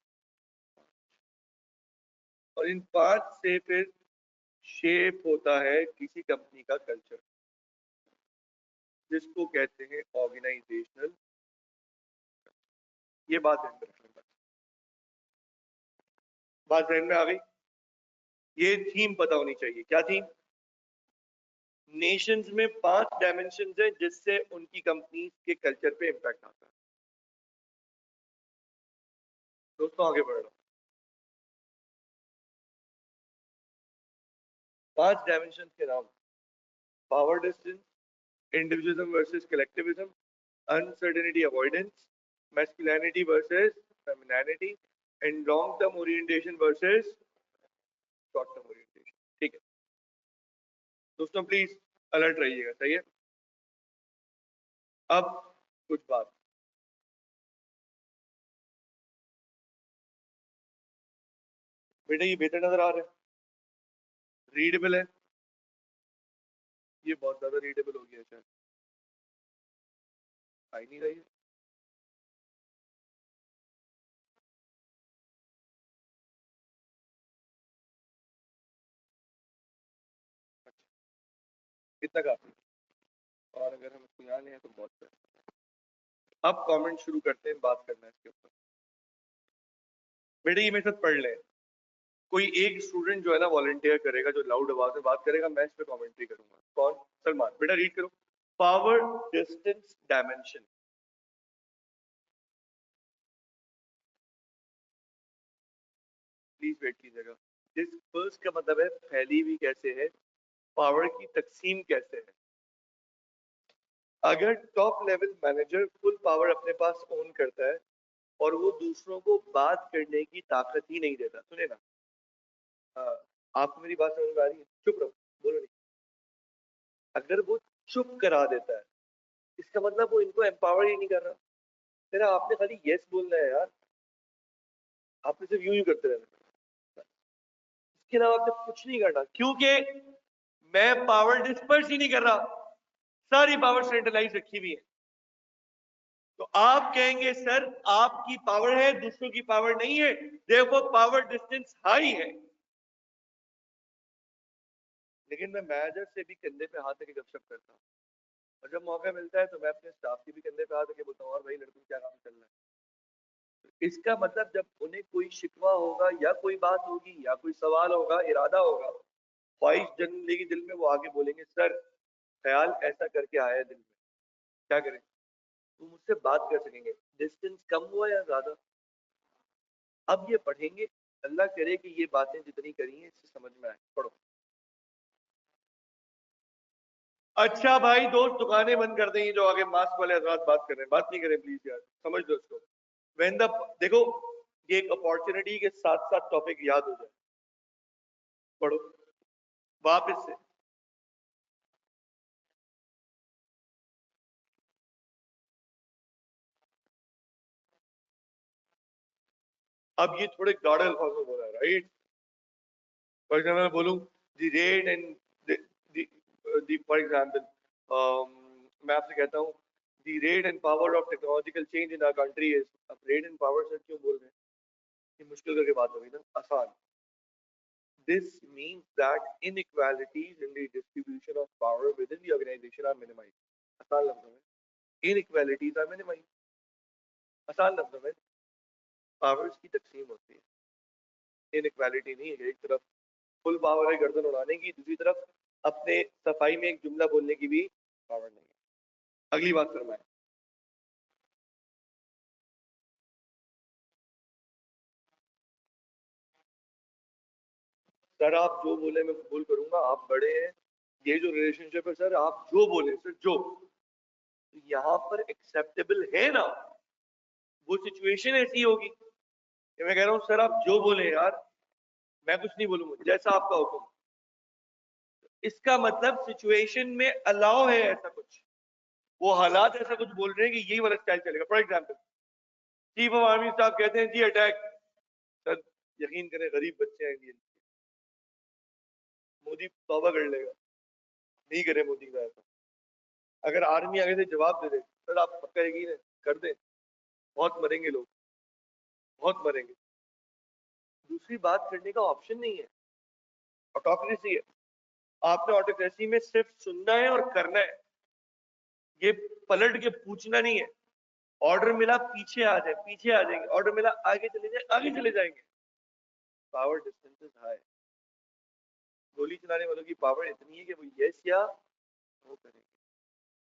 और इन 5 से फिर शेप होता है किसी कंपनी का कल्चर, जिसको कहते हैं ऑर्गेनाइजेशनल। ये बात ध्यान में रखना। बात ध्यान में आ गई? ये थीम पता होनी चाहिए। क्या थीम? नेशंस में 5 डायमेंशंस हैं जिससे उनकी कंपनी के कल्चर पे इम्पैक्ट आता है। दोस्तों आगे बढ़ रहा हूं। 5 डायमेंशंस के नाम: power distance, individualism versus collectivism, uncertainty avoidance, masculinity versus femininity, and long term orientation versus short term orientation। ठीक है दोस्तों, प्लीज अलर्ट रहिएगा, सही है। अब कुछ बात, बेटा ये बेहतर नजर आ रहा है, रीडेबल है, ये बहुत ज्यादा रीडेबल हो गया शायद, आ ही नहीं रही है। अच्छा, कितना काफी, और अगर हम इसको यहाँ लें तो बहुत है। अब कमेंट शुरू करते हैं, बात करना है इसके ऊपर। बेटा ये मेरे साथ पढ़ लें, कोई एक स्टूडेंट जो है ना वॉलंटियर करेगा, जो लाउड आवाज में बात करेगा, मैं इस पे कमेंट्री करूंगा। कौन? सलमान। बेटा रीड करो, power distance dimension. Please wait कीजिएगा। डिस्पर्स का मतलब है फैली हुई कैसे है, पावर की तकसीम कैसे है। अगर top level manager full power अपने पास ओन करता है और वो दूसरों को बात करने की ताकत ही नहीं देता, सुने ना, आपको मेरी बात समझ में आ रही है? चुप रहो, बोलो नहीं। अगर वो चुप करा देता है, इसका मतलब वो इनको एम्पावर ही नहीं कर रहा। तेरा आपने खाली यस बोलना है यार, आपने सिर्फ यूं ही करते रहना, इसके अलावा आपने कुछ नहीं करना, क्योंकि मैं पावर डिस्पर्स ही नहीं कर रहा, सारी पावर सेंट्रलाइज रखी हुई है। तो आप कहेंगे सर आपकी पावर है, दूसरों की पावर नहीं है, देखो पावर डिस्टेंस हाई है। लेकिन मैं मैनेजर से भी कंधे पे हाथ रख के गपशप करता हूँ, और जब मौका मिलता है तो मैं अपने स्टाफ के भी कंधे पे हाथ रख के बोलता हूँ, और भाई लड़कों क्या काम चल रहा है। इसका मतलब जब उन्हें कोई शिकवा होगा या कोई बात होगी या कोई सवाल होगा, इरादा होगा, ख्वाहिश जन्म लेगी दिल में, वो आगे बोलेंगे सर ख्याल ऐसा करके आया है दिल में, क्या करें। तो मुझसे बात कर सकेंगे। डिस्टेंस कम हुआ या ज्यादा? अब ये पढ़ेंगे, अल्लाह करे कि ये बातें जितनी करी हैं इससे समझ में आए। पढ़ो। अच्छा भाई दोस्त दुकानें बंद कर देंगे, जो आगे मास्क वाले हजरात बात कर रहे हैं, बात नहीं करें प्लीज यार, समझ दो इसको। व्हेन द, देखो ये एक अपॉर्चुनिटी के साथ साथ टॉपिक याद हो जाए। पढ़ो वापस से। अब ये थोड़े गाढ़े अल्फाज में बोला है, राइट। फॉर एग्जाम्पल मैं बोलूं the rate and the for example मैं आपसे कहता हूँ the rate and power of technological change in our country is. अब रेट एंड पावर सर क्यों बोल रहे हैं, ये मुश्किल करके बात होगी ना, आसान। This means that inequalities in the distribution of power within the organization are minimized. आसान लफ्जों में inequalities are minimized। आसान लफ्जों में पावर्स की तकसीम होती है, inequality नहीं है। एक तरफ फुल पावर है गर्दन उड़ाने की, दूसरी तरफ अपने सफाई में एक जुमला बोलने की भी पावर नहीं है। अगली बात फरमाए। सर आप जो बोले मैं कबूल करूंगा, आप बड़े हैं, ये जो रिलेशनशिप है सर, आप जो बोले सर, जो यहाँ पर एक्सेप्टेबल है ना, वो सिचुएशन ऐसी होगी कि मैं कह रहा हूँ सर आप जो बोले यार, मैं कुछ नहीं बोलूंगा, जैसा आपका हुक्म। इसका मतलब सिचुएशन में अलाउ है ऐसा कुछ, वो हालात ऐसा कुछ बोल रहे हैं कि यही वाला स्टाइल चलेगा। For example chief of army साहब कहते हैं जी अटैक, सर यकीन करें गरीब बच्चे हैं इंडियन, मोदी तौबा कर लेगा, नहीं करे मोदी का ऐसा। अगर आर्मी आगे से जवाब दे दे सर आप पक्का यकीन है कर दे, बहुत मरेंगे लोग, बहुत मरेंगे। दूसरी बात करने का ऑप्शन नहीं है, ऑटोक्रेसी है। आपने ऑटोक्रेसी में सिर्फ सुनना है और करना है, ये पलट के पूछना नहीं है। ऑर्डर मिला पीछे आ जाए, पीछे आ जाएंगे, ऑर्डर मिला आगे चले जाए, आगे चले जाएंगे। पावर डिस्टेंसेस हाई, गोली चलाने वालों की पावर इतनी है कि वो यस या नो करेंगे।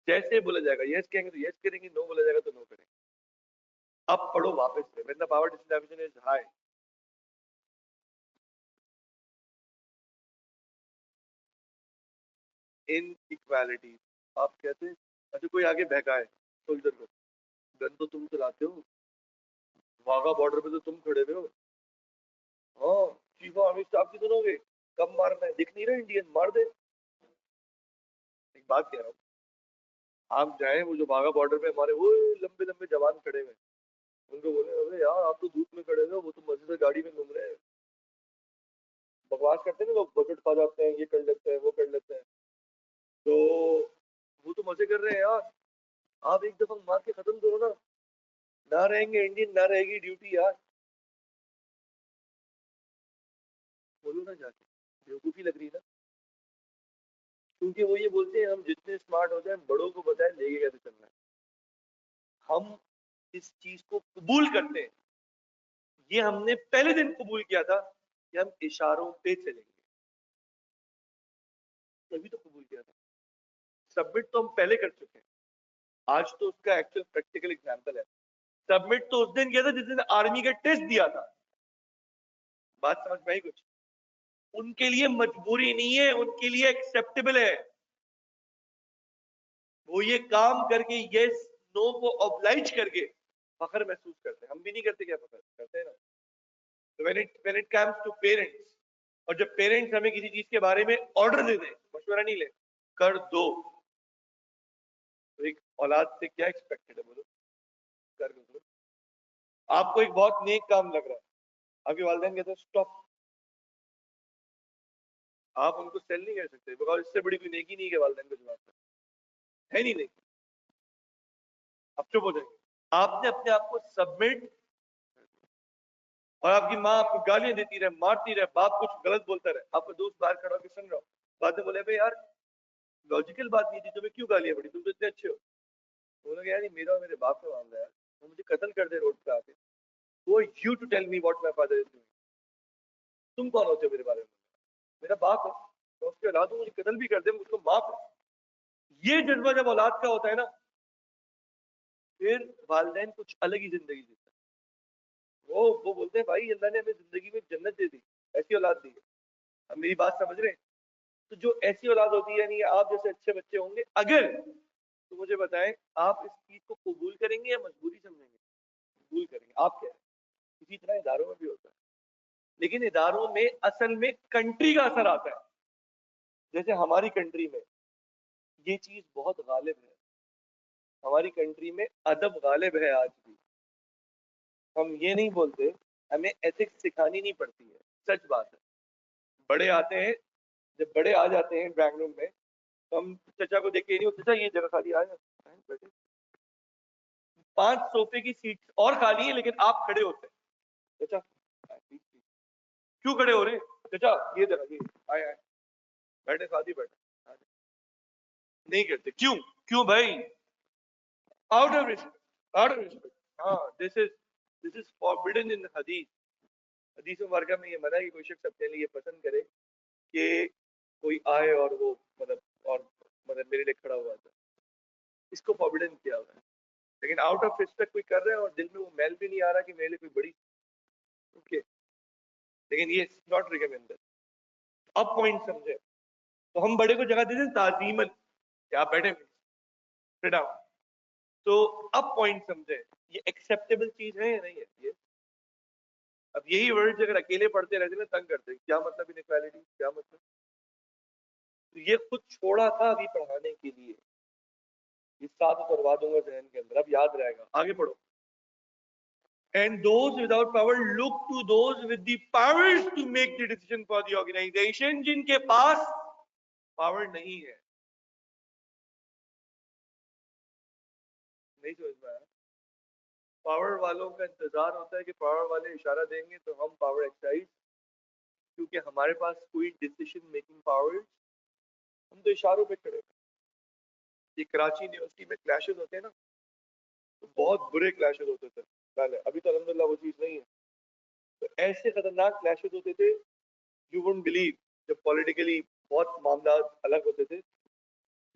जैसे बोला जाएगा यस कहेंगे तो यस करेंगे, नो बोला जाएगा तो नो करेंगे। अब पढ़ो वापस से, when the power distribution is high, in equality, आप कहते हैं अच्छा कोई आगे बहका है सोल्जर को, गन तो तुम चलाते हो, वाघा बॉर्डर पे तो तुम खड़े हुए हो, हाँ चीफ ऑफ आर्मी स्टाफ की सुनोगे, कब मारना है, दिख नहीं रहा इंडियन, मार दे। एक बात कह रहा हूँ, आप जाए वो जो वाघा बॉर्डर पे हमारे वो लंबे लंबे जवान खड़े हुए, उनको बोले अरे यार आप तो धूप में खड़े हो, वो तो मजे से गाड़ी में घूम रहे हैं, बकवास करते हैं ना लोग, बजट खा जाते हैं, ये कर लेते हैं वो कर लेते हैं, तो वो तो मजे कर रहे हैं यार, आप एक दफा मार के खत्म करो ना, ना रहेंगे इंडियन, ना रहेगी ड्यूटी यार। बोलो ना जाके, बेवकूफी लग रही है ना, क्योंकि वो ये बोलते हैं हम जितने स्मार्ट हो जाए बड़ों को बताए लेके कैसे चलना है, हम इस चीज को कबूल करते हैं, ये हमने पहले दिन कबूल किया था कि हम इशारों पे चलेंगे, तभी तो कबूल किया था। सबमिट तो हम पहले कर चुके हैं, आज तो उसका एक्चुअल प्रैक्टिकल एग्जांपल है। सबमिट तो उस दिन किया था जिस दिन आर्मी का टेस्ट दिया था, बात समझ में आई कुछ? उनके लिए मजबूरी नहीं है, उनके लिए एक्सेप्टेबल है, वो ये काम करके यस नो को ऑब्लाइज करके फखर महसूस करते हैं, हम भी नहीं करते क्या, फखर करते हैं ना। तो when it comes to parents, और जब पेरेंट्स हमें किसी चीज के बारे में ऑर्डर दे दें, मशवरा नहीं ले, कर दो, तो एक औलाद से क्या एक्सपेक्टेड है बोलो, कर दो। आपको एक बहुत नेक काम लग रहा है, आपके वालिदैन कहते हैं स्टॉप, आप उनको सेल नहीं कर सकते, बिकॉज इससे बड़ी कोई नेकी नहीं है कि वालिदैन को जवाब है नहीं नेकी, आप चुप हो जाएंगे। आपने अपने आप को सबमिट, और आपकी माँ आपको गालियां देती रहे, मारती रहे, बाप कुछ गलत बोलता रहे, आपका दोस्त बाहर खड़ा होकर सुन रहा हो, बाद में बोले भाई यार लॉजिकल बात नहीं थी, तुम्हें क्यों गालियां पड़ी, तुम तो इतने अच्छे हो, बोलोगे यार ये मेरा और मेरे बाप का मामला है, वो मुझे कत्ल कर दे रोड पे आके, वो you to tell me what my father is doing, तुम कौन होते हो मेरे बारे में, मेरा बाप है, तो उसके औलाद मुझे कत्ल भी कर दे मुझको माफ है। ये जज्बा जब औलाद का होता है ना, फिर वालिदैन कुछ अलग ही जिंदगी जीता है, वो बोलते हैं भाई अल्लाह ने हमें जिंदगी में जन्नत दे दी, ऐसी औलाद दी है। अब मेरी बात समझ रहे हैं? तो जो ऐसी औलाद होती है, यानी आप जैसे अच्छे बच्चे होंगे अगर, तो मुझे बताएं आप इस चीज को कबूल करेंगे या मजबूरी समझेंगे? कबूल करेंगे। आप क्या है, इसी तरह इदारों में भी होता है, लेकिन इदारों में असल में कंट्री का असर आता है। जैसे हमारी कंट्री में ये चीज बहुत गालिब है, हमारी कंट्री में अदब गालिब है आज भी, हम ये नहीं बोलते, हमें एथिक्स सिखानी नहीं पड़ती है, सच बात है। बड़े आते हैं, जब बड़े आ जाते हैं ड्राइंग रूम में, तो हम चचा को देख के नहीं, चचा ये जगह खाली आ जाए बैठे, 5 सोफे की सीट और खाली है लेकिन आप खड़े होते हैं, चचा क्यों खड़े हो रहे, चचा ये जगह ये आए आए बैठे, शादी बैठे, नहीं करते, क्यों? क्यों भाई? Out of respect, out of respect. हाँ, दिस इज फॉरबिडन इन हदीस, हदीस मुबारका में ये मना है कि कोई शख्स अपने लिए पसंद करे कि कोई आए और वो मतलब, और मतलब मेरे लिए खड़ा हुआ था, इसको फॉरबिडन किया हुआ है। लेकिन आउट ऑफ रिस्पेक्ट कोई कर रहा है और दिल में वो मैल भी नहीं आ रहा कि मेरे लिए कोई बड़ी, ओके, लेकिन ये नॉट रिकमेंडेड। अब पॉइंट समझे, तो हम बड़े को जगह देते हैं ताजीमन, क्या आप बैठे सिट डाउन, तो अब पॉइंट समझे, ये एक्सेप्टेबल चीज है या नहीं है ये? अब यही वर्ड्स अगर अकेले पढ़ते रहते ना तंग करते, क्या मतलब इनइक्वालिटी, क्या मतलब, तो ये खुद छोड़ा था अभी पढ़ाने के लिए, इस साथ करवा दूंगा जहन के अंदर, अब याद रहेगा, आगे पढ़ो। And those without power look to those with the powers to make the decision for the organization, जिनके पास पावर नहीं है। नहीं समझ में आया? पावर वालों का इंतजार होता है कि पावर वाले इशारा देंगे तो हम पावर एक्सरसाइज, क्योंकि हमारे पास कोई डिसीजन मेकिंग पावर, हम तो इशारों पे खड़े। ये कराची यूनिवर्सिटी में क्लैशेस होते हैं ना, तो बहुत बुरे क्लैशेस होते थे पहले, अभी तो अल्हम्दुलिल्लाह वो चीज नहीं है, तो ऐसे खतरनाक क्लैशेस होते थे, यू वुडंट बिलीव, जब पॉलिटिकली बहुत मामला अलग होते थे,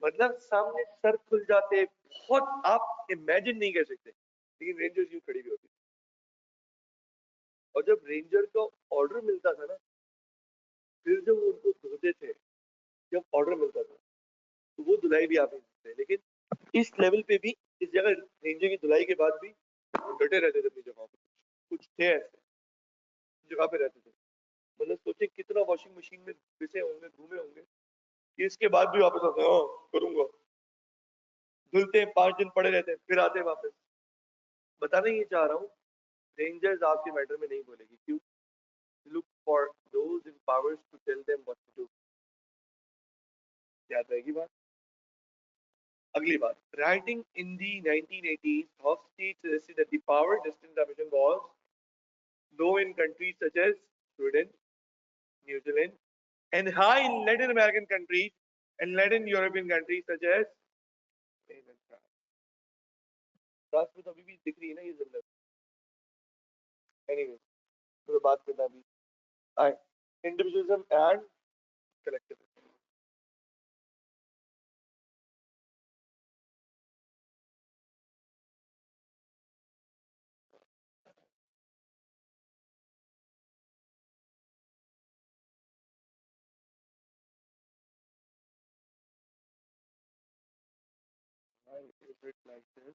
मतलब सामने सर खुल जाते, बहुत आप इमेजिन नहीं कर सकते, लेकिन रेंजर्स यूं खड़ी भी होती थी। और जब रेंजर को ऑर्डर मिलता था ना, फिर जब वो उनको धोते थे, जब ऑर्डर मिलता था तो वो धुलाई भी आप नहीं सकते, लेकिन इस लेवल पे भी, इस जगह रेंजर की धुलाई के बाद भी डटे रहते थे अपनी जगह पे। कुछ थे ऐसे जगह पे रहते थे, मतलब सोचे कितना वॉशिंग मशीन में पिसे होंगे, घूमे होंगे, कि इसके बाद भी वापस आते हैं, हाँ करूंगा, धुलते हैं, 5 दिन पड़े रहते हैं, फिर आते हैं वापस। बताना ये चाह रहा हूँ, रेंजर्स आपके मैटर में नहीं बोलेगी, क्यों? Look for those in powers to tell them what to do. याद रहेगी बात। अगली बात, writing in the 1980s, Hofstede suggested that the power distribution was low in countries such as Sweden, New Zealand, and high in Latin American countries and Latin European countries such as Spain and France. France में तो अभी भी दिख रही है ना ये जरूरत। एनीवे, तो बात करना भी आए, individualism and collectivism. Is it like this?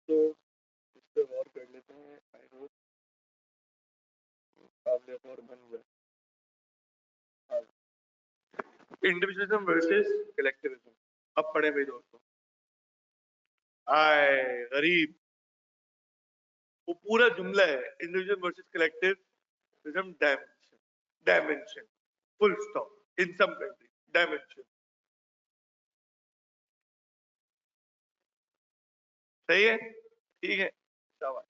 तो इस पे गौर कर लेते हैं, आई होप काबिल और बन जाए। इंडिविजुअलिज्म वर्सेस कलेक्टिविज्म, अब पढ़े भाई दोस्तों। आए गरीब, वो पूरा जुमला है, individual versus collectivism, dimension, dimension, full stop, in some country, dimension. सही है, ठीक है, शाबाश।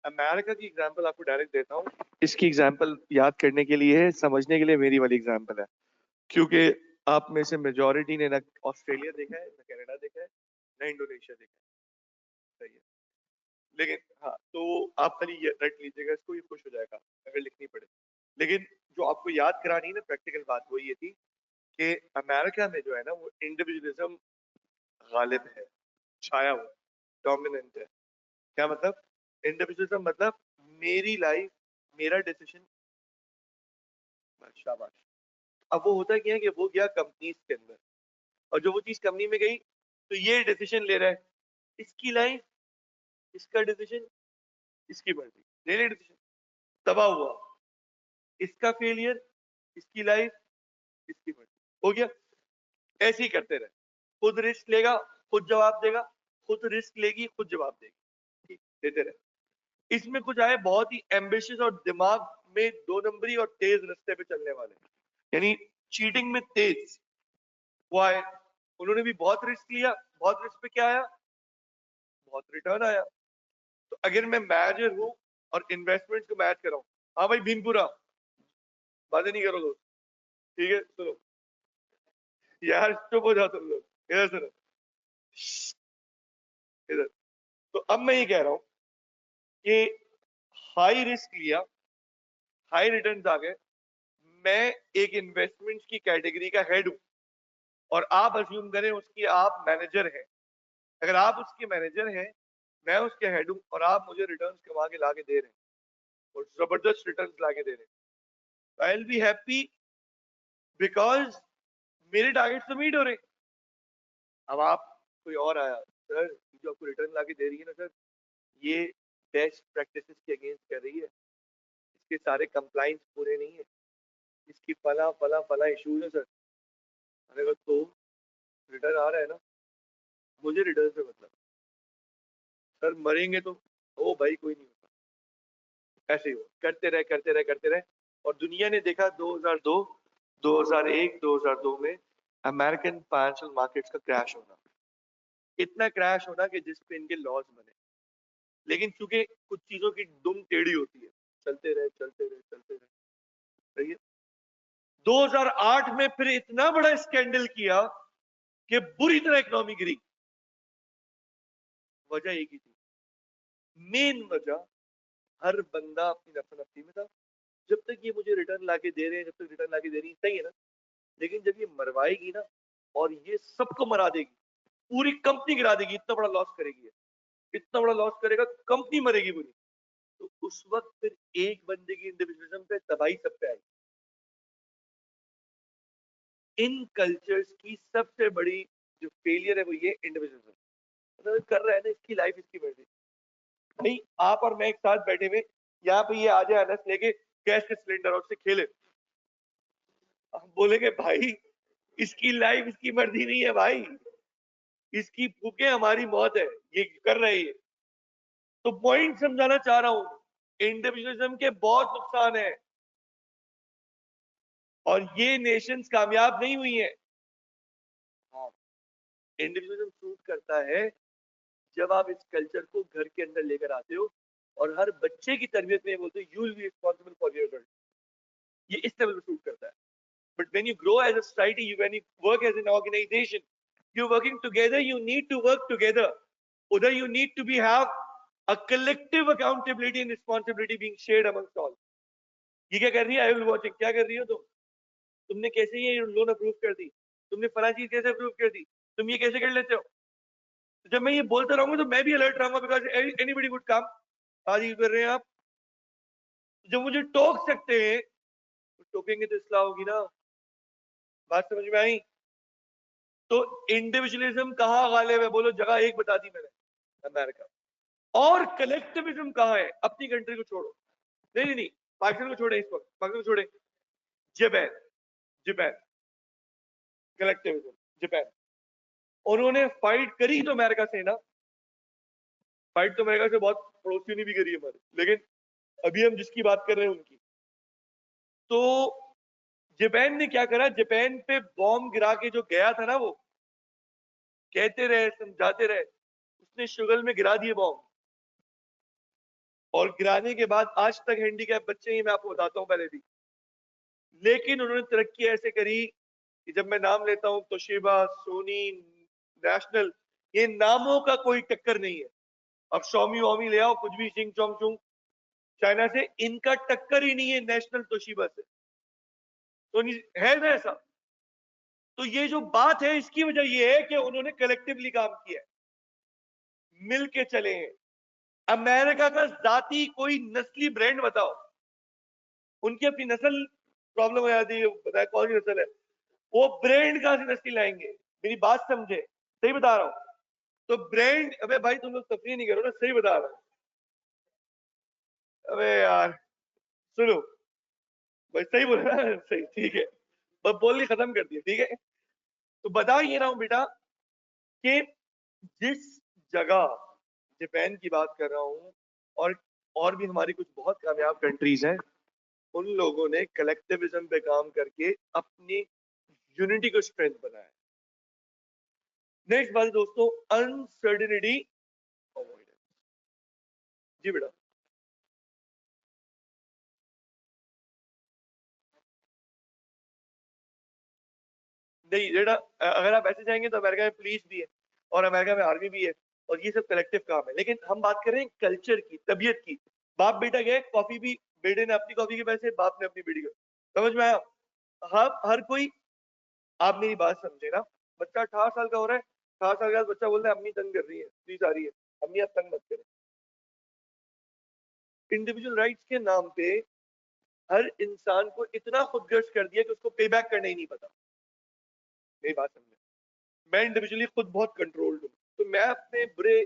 अमेरिका की एग्जांपल आपको डायरेक्ट देता हूँ, इसकी एग्जांपल याद करने के लिए, समझने के लिए मेरी वाली एग्जांपल है, क्योंकि आप में से मेजॉरिटी ने ना ऑस्ट्रेलिया देखा है, ना कनाडा देखा है, ना इंडोनेशिया देखा है। सही है, लेकिन हाँ, तो आप खाली ये रट लीजिएगा इसको, ये खुश हो जाएगा अगर लिखनी पड़े। लेकिन जो आपको याद करानी है ना प्रैक्टिकल बात, वो ये थी कि अमेरिका में जो है ना, वो इंडिविजुअलिज्म गालिब है, छाया हुआ है, डोमिनेंट है। क्या मतलब? इंडिविजुअलिज्म मतलब मेरी लाइफ, मेरा डिसीजन। शाबाश। अब वो होता क्या है कि वो गया कंपनीज के अंदर, और जो वो चीज कंपनी में गई, तो ये डिसीजन ले रहा है, इसकी लाइफ, इसका डिसीजन, इसकी मर्जी, ले ले डिसीजन, तबाह हुआ, इसका फेलियर, इसकी लाइफ, इसकी मर्जी, हो गया। ऐसे ही करते रहे, खुद रिस्क लेगा, खुद जवाब देगा, खुद रिस्क लेगी, खुद जवाब देगी, ठीक, देते रहे। इसमें कुछ आए बहुत ही एम्बिशियस और दिमाग में 2 नंबरी और तेज रास्ते पे चलने वाले, यानी चीटिंग में तेज, वो आए, उन्होंने भी बहुत रिस्क लिया, बहुत रिस्क पे क्या आया, बहुत रिटर्न आया। तो अगर मैं मैनेजर हूं और इन्वेस्टमेंट को मैच कर रहा हूं, हाँ भाई भीमपुरा, बातें नहीं करो दोस्त, ठीक है, सुनो यार, चुप हो जाओ तुम लोग, इधर सुनो, इधर। तो अब मैं ये कह रहा हूं कि हाई रिस्क लिया, हाई रिटर्न आ गए, मैं एक इन्वेस्टमेंट की कैटेगरी का हेड हूं, और आप अज्यूम करें उसकी आप मैनेजर हैं। अगर आप उसके मैनेजर हैं, मैं उसके हेड हूं, और आप मुझे रिटर्न्स कमा के लाके दे रहे हैं, और जबरदस्त रिटर्न्स लाके दे रहे हैं, I will be happy, because मेरे टारगेट्स तो मीट हो रहे हैं। अब आप, कोई और आया, सर जो आपको रिटर्न लाके दे रही है ना सर, ये बेस्ट प्रैक्टिसेस के अगेंस्ट कर रही है, इसके सारे कंप्लाइंस पूरे नहीं है, इसकी फला फला फला इश्यूज है सर। मैंने कहा तो रिटर्न आ रहा है ना, मुझे रिटर्न से मतलब, सर मरेंगे तो ओ भाई कोई नहीं होता, ऐसे ही हो करते रहे करते रहे करते रहे। और दुनिया ने देखा 2002, 2001, 2002 में अमेरिकन फाइनेंशियल मार्केट्स का क्रैश होना, इतना क्रैश होना कि जिस पे इनके लॉस बने। लेकिन चूंकि कुछ चीजों की दुम टेढ़ी होती है, चलते रहे चलते रहे चलते रहे, सही है। 2008 में फिर इतना बड़ा स्कैंडल किया कि बुरी तरह इकोनॉमी गिरी। वजह एक ही थी, मेन वजह, हर बंदा अपनी नफा नफसी में था। जब तक ये मुझे रिटर्न लाके दे रहे हैं, जब तक रिटर्न लाके दे रही है, सही है ना। लेकिन जब ये मरवाएगी ना, और ये सबको मरा देगी, पूरी कंपनी गिरा देगी, इतना बड़ा लॉस करेगी, इतना बड़ा लॉस करेगा, कंपनी मरेगी पूरी, तो उस वक्त फिर एक बंदे की इंडिविजुअलिज्म पे तबाही सब पे आई। इन कल्चर्स की सबसे बड़ी जो फेलियर है वो ये इंडिविजुअलिज्म, मतलब कर रहा है ना, इसकी लाइफ इसकी मर्जी। भाई आप और मैं एक साथ बैठे हुए, यहाँ पे ये आ जाए अनस लेके गैस के सिलेंडर और से खेले, हम बोलेंगे भाई इसकी लाइफ इसकी मर्जी नहीं है भाई, इसकी भूखे हमारी मौत है, ये कर रहे हैं। तो पॉइंट समझाना चाह रहा हूं, इंडिविजुअलिज्म के बहुत नुकसान है, और ये नेशंस कामयाब नहीं हुई है। हाँ, इंडिविजुअलिज्म सूट करता है जब आप इस कल्चर को घर के अंदर लेकर आते हो, और हर बच्चे की तरबियत में बोलते हो you will be responsible for your world, ये इस लेवल पे सूट करता है। But when you grow as a society, when you work as an organization, you're working together, you need to work together. Either you need to have a collective accountability and responsibility being shared amongst all. ये क्या कर रही है I will watching, क्या कर रही हो तुम, तुमने कैसे ये लोन अप्रूव कर दी, तुमने फला चीज कैसे अप्रूव कर दी, तुम ये कैसे कर लेते हो। तो जब मैं ये बोलता रहूंगा तो मैं भी अलर्ट रहूंगा, बिकॉज एनीबडी वुड कम, आज ये कर रहे हैं आप, जब मुझे टोक सकते हैं, तो टोकेंगे तो इस्लाह होगी ना। बात समझ में आई। तो इंडिविजुअलिज्म कहाँ गालिब है, बोलो जगह एक बता दी मैंने, अमेरिका। और कलेक्टिविज्म कहाँ है, अपनी कंट्री को छोड़ो, नहीं नहीं नहीं, पाकिस्तान को छोड़े, इस वक्त पाकिस्तान को छोड़े, जापान, जापान, कलेक्टिविज्म, जापान, उन्होंने फाइट करी तो अमेरिका से ना, फाइट तो अमेरिका से बहुत पड़ोसियों ने भी करी हमारे, लेकिन अभी हम जिसकी बात कर रहे हैं उनकी। तो जापान ने क्या करा, जापान पे बॉम्ब गिरा के जो गया था ना, वो कहते रहे समझाते रहे, उसने शुगल में गिरा दिए बॉम्ब, और गिराने के बाद आज तक हैंडीकैप बच्चे ही, मैं आपको बताता हूं पहले भी। लेकिन उन्होंने तरक्की ऐसे करी कि जब मैं नाम लेता हूं, तोशिबा, सोनी, नेशनल, ये नामों का कोई टक्कर नहीं है। अब शॉमी वॉमी ले आओ, कुछ भी सिंग चोंग चुंग चाइना से, इनका टक्कर ही नहीं है नेशनल तोशिबा से, सोनी है ना ऐसा। तो ये जो बात है, इसकी वजह ये है कि उन्होंने कलेक्टिवली काम किया है, मिल के चले हैं। अमेरिका का जाती कोई नस्ली ब्रांड बताओ, उनकी अपनी नस्ल प्रॉब्लम हो जाती है, बताया कौन सी नस्ल है, वो ब्रांड कहां से नस्ली लाएंगे, मेरी बात समझे, सही बता रहा हूं। तो ब्रांड, अबे भाई तुम लोग तफरीह नहीं करो ना, सही बता रहा हूं। अबे यार सुनो, भाई सही बोला ना, सही, ठीक है, बस बोल के खत्म कर दिया, ठीक है। तो बता ये रहा हूं बेटा कि जिस जगह, जापान की बात कर रहा हूं, और भी हमारी कुछ बहुत कामयाब कंट्रीज हैं, उन लोगों ने कलेक्टिविज्म पे काम करके अपनी यूनिटी को स्ट्रेंथ बनाया। नेक्स्ट बात है दोस्तों, अनसर्टेनिटी अवॉइडेंस। जी बेटा। नहीं बेटा, अगर आप ऐसे जाएंगे तो अमेरिका में पुलिस भी है, और अमेरिका में आर्मी भी है, और ये सब कलेक्टिव काम है। लेकिन हम बात कर रहे हैं कल्चर की, तबीयत की। बाप बेटा गए, कॉफी भी, बेटे ने अपनी कॉफी के पैसे, बाप ने अपनी बेटी के, समझ में आया। हर कोई, आप मेरी बात समझे ना, बच्चा 18 साल का हो रहा है, 18 साल का बच्चा बोल रहा है अम्मी तंग कर रही है, पुलिस आ रही है, अम्मी आप तंग मत करें। इंडिविजुअल राइट्स के नाम पे हर इंसान को इतना खुदगर्ज कर दिया कि उसको पे बैक करना ही नहीं पता। मेरी बात समझे, मैं इंडिविजुअली खुद बहुत कंट्रोल्ड हूँ, तो मैं अपने बुरे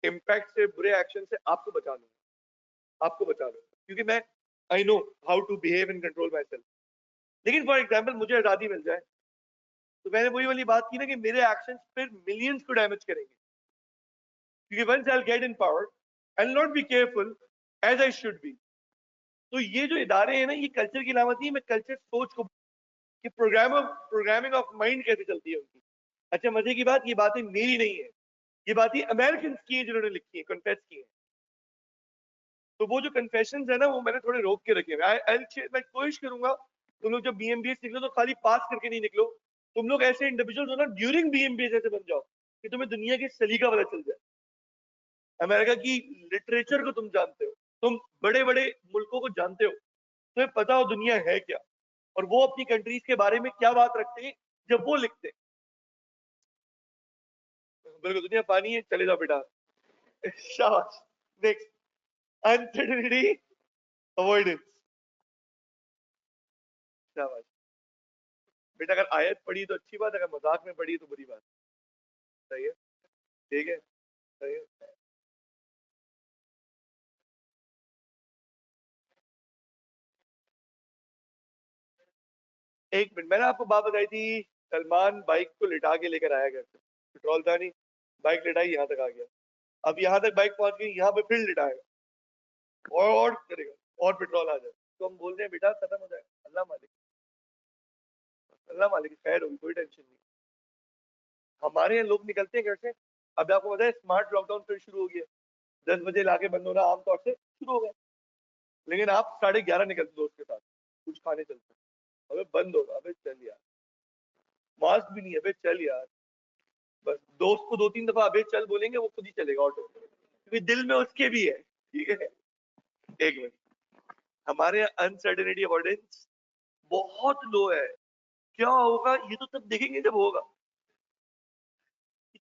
इम्पैक्ट से, बुरे एक्शन से आपको बचा लूंगा, आपको बचा लूंगा, क्योंकि मैं I know how to behave and control myself. लेकिन फॉर एग्जाम्पल मुझे आजादी मिल जाए, तो मैंने वही वाली बात की ना कि मेरे एक्शंस फिर मिलियंस को डैमेज करेंगे, क्योंकि once I will get in power I will not be careful as I should be. तो ये जो इदारे हैं ना, ये कल्चर की अलामत नहीं, मैं कल्चर सोच को कि प्रोग्रामिंग ऑफ माइंड कैसे चलती है उनकी। अच्छा मजे की बात, ये बातें मेरी नहीं है, ये बातें अमेरिकन की है जिन्होंने लिखी है, कन्फेस की है। तो वो जो कन्फेशंस है ना, वो मैंने थोड़े रोक के रखे हैं। मैं कोशिश करूंगा तुम लोग जब बीएमबीएस निकलो तो खाली पास करके नहीं निकलो, तुम लोग ऐसे इंडिविजुअल्स हो ना ड्यूरिंग बीएमबीएस ऐसे बन जाओ कि तुम्हें दुनिया की सलीका पता चल जाए, अमेरिका की लिटरेचर को तुम जानते हो, तुम बड़े बड़े मुल्कों को जानते हो, तुम्हें पता हो दुनिया है क्या और वो अपनी कंट्रीज के बारे में क्या बात रखते हैं जब वो लिखते हैं। बिल्कुल, दुनिया पानी है, चले जाओ बेटा। शाबाश। Next, uncertainty avoidance. शाबाश बेटा, अगर आयत पढ़ी तो अच्छी बात, अगर मजाक में पढ़ी तो बुरी बात। सही है, ठीक है, सही है। एक मिनट, मैंने आपको बात बताई थी, सलमान बाइक को लिटा के लेकर आया घर से, पेट्रोल था नहीं, बाइक लिटाई यहाँ तक आ गया, अब यहाँ तक बाइक पहुंच गई, यहाँ पे फिर लिटाएगा और करेगा और पेट्रोल आ जाए, तो हम बोल रहे हैं बेटा खत्म हो जाएगा, अल्लाह मालिक, अल्लाह मालिक, खैर होगी, कोई टेंशन नहीं। हमारे यहाँ लोग निकलते हैं घर से, अब आपको पता है स्मार्ट लॉकडाउन फिर शुरू हो गया, 10 बजे लाके बंद होना आमतौर से शुरू हो गया, लेकिन आप 11:30 निकलते दोस्त के साथ कुछ खाने चलते हैं, अबे बंद होगा, अबे चल यार, मास्क भी नहीं है, अबे चल यार, बस दोस्त को 2-3 दफा अबे चल बोलेंगे, वो खुद ही चलेगा ऑटो, क्योंकि दिल में उसके भी है, ठीक है। एक मिनट, हमारे यहाँ अनसर्टेनिटी अवॉइडेंस बहुत लो है। क्या होगा ये तो तब देखेंगे जब होगा,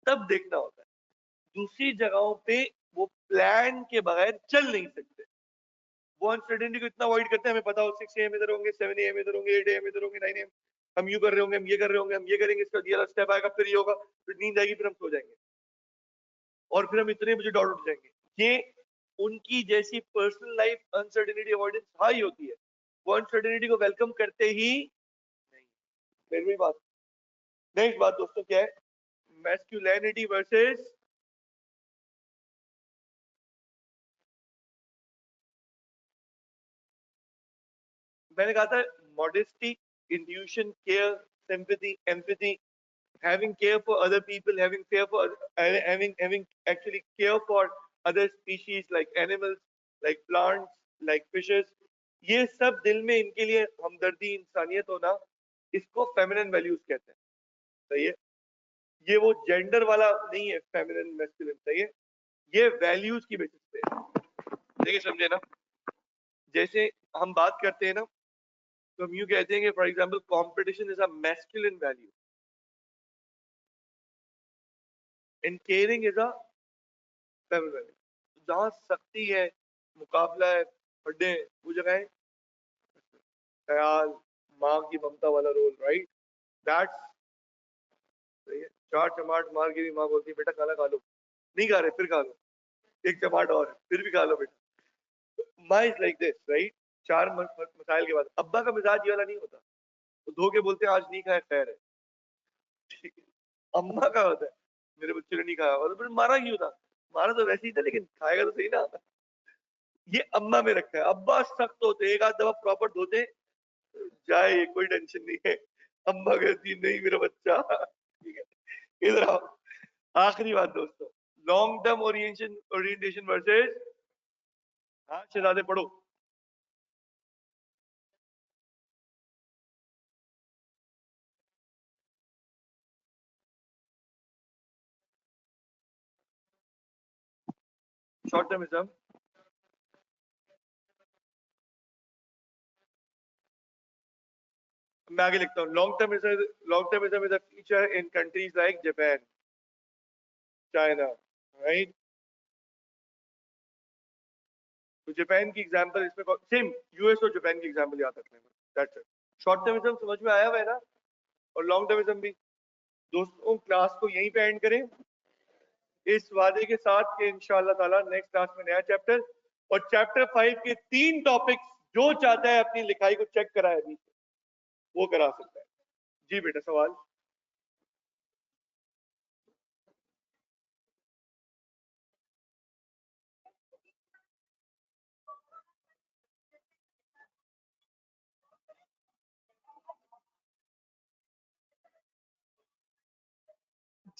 तब देखना होता है। दूसरी जगहों पे वो प्लान के बगैर चल नहीं सकते, वो अनसर्टेनिटी को इतना अवॉइड करते हैं, हमें पता हो 6 AM इधर होंगे, 7 AM इधर होंगे, 8 AM इधर होंगे, 9 AM हम यूं कर रहे होंगे, हम ये कर रहे होंगे, हम ये करेंगे, इसका ये स्टेप आएगा, फिर ये होगा, फिर नींद आएगी, फिर हम सो जाएंगे और फिर हम इतने बजे डॉट उठ जाएंगे। ये उनकी जैसी personal life uncertainty avoidance high होती है, वो अनसर्टेनिटी को वेलकम करते ही नहीं। फिर भी बात, नेक्स्ट बात दोस्तों क्या है, मैस्कुलिनिटी वर्सेस, मैंने कहा था modesty, intuition, care, sympathy, empathy, having care for other people, having care for having actually care for other species like animals, like plants, like fishes, ये सब दिल में इनके लिए हमदर्दी, इंसानियत होना, इसको फेमिनिन वैल्यूज कहते हैं। सही है, ये वो जेंडर वाला नहीं है फेमिनिन मैस्कुलिन, सही है, ये वैल्यूज की बेसिस पे। देखिए समझे ना, जैसे हम बात करते हैं ना, तो हम यूं कहते हैं कि for example competition is a masculine value and caring is a feminine value. जहां सख्ती है, मुकाबला है, हड्डे, वो जगह है ख्याल, माँ की ममता वाला रोल, राइट, दैट्स, सही है। चार चमाट मार के भी माँ बोलती है बेटा खाना खा लो, नहीं खा रहे फिर खा लो, एक चमाट और फिर भी खा लो बेटा, माँ इज लाइक दिस, राइट। चार मसाइल के बाद अब्बा का मिजाज ये वाला नहीं होता, तो धो के बोलते हैं आज नहीं खाया, खैर है, ठीक है। अम्मा का होता है मेरे बच्चे ने नहीं खाया, और फिर मारा क्यों था, मारा तो वैसे ही था लेकिन खाएगा तो सही ना, ये अम्मा में रखा है। अब्बा सख्त होते, एक आध दफा प्रॉपर धोते जाए, कोई टेंशन नहीं है, अम्मा कहती नहीं मेरा बच्चा, ठीक है। इधर आओ, आखिरी बात दोस्तों, लॉन्ग टर्म ओरिएंटेशन वर्सेस, हाँ शहजादे पढ़ो। शॉर्ट टर्मिज्म, मैं आगे लिखता हूँ, long termism is a feature in countries like Japan, China, right. तो जापान की एग्जांपल इसमें सेम, यूएस और जापान की एग्जांपल याद रखने में, दैट्स इट। शॉर्ट टर्मिज्म समझ में आया हुआ है ना, और लॉन्ग टर्मिज्म भी। दोस्तों क्लास को यहीं पे एंड करें, इस वादे के साथ कि इंशाअल्लाह ताला नेक्स्ट क्लास में नया चैप्टर, और चैप्टर 5 के 3 टॉपिक्स जो चाहता है अपनी लिखाई को चेक कराए अभी, वो करा सकता है। जी बेटा सवाल।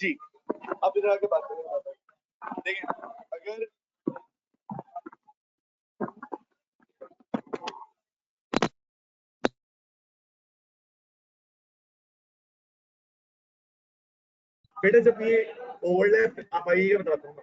जी आप इधर आके बात करें। देखिए अगर बेटा जब ये ओवरलैप आप आइए बताता हूँ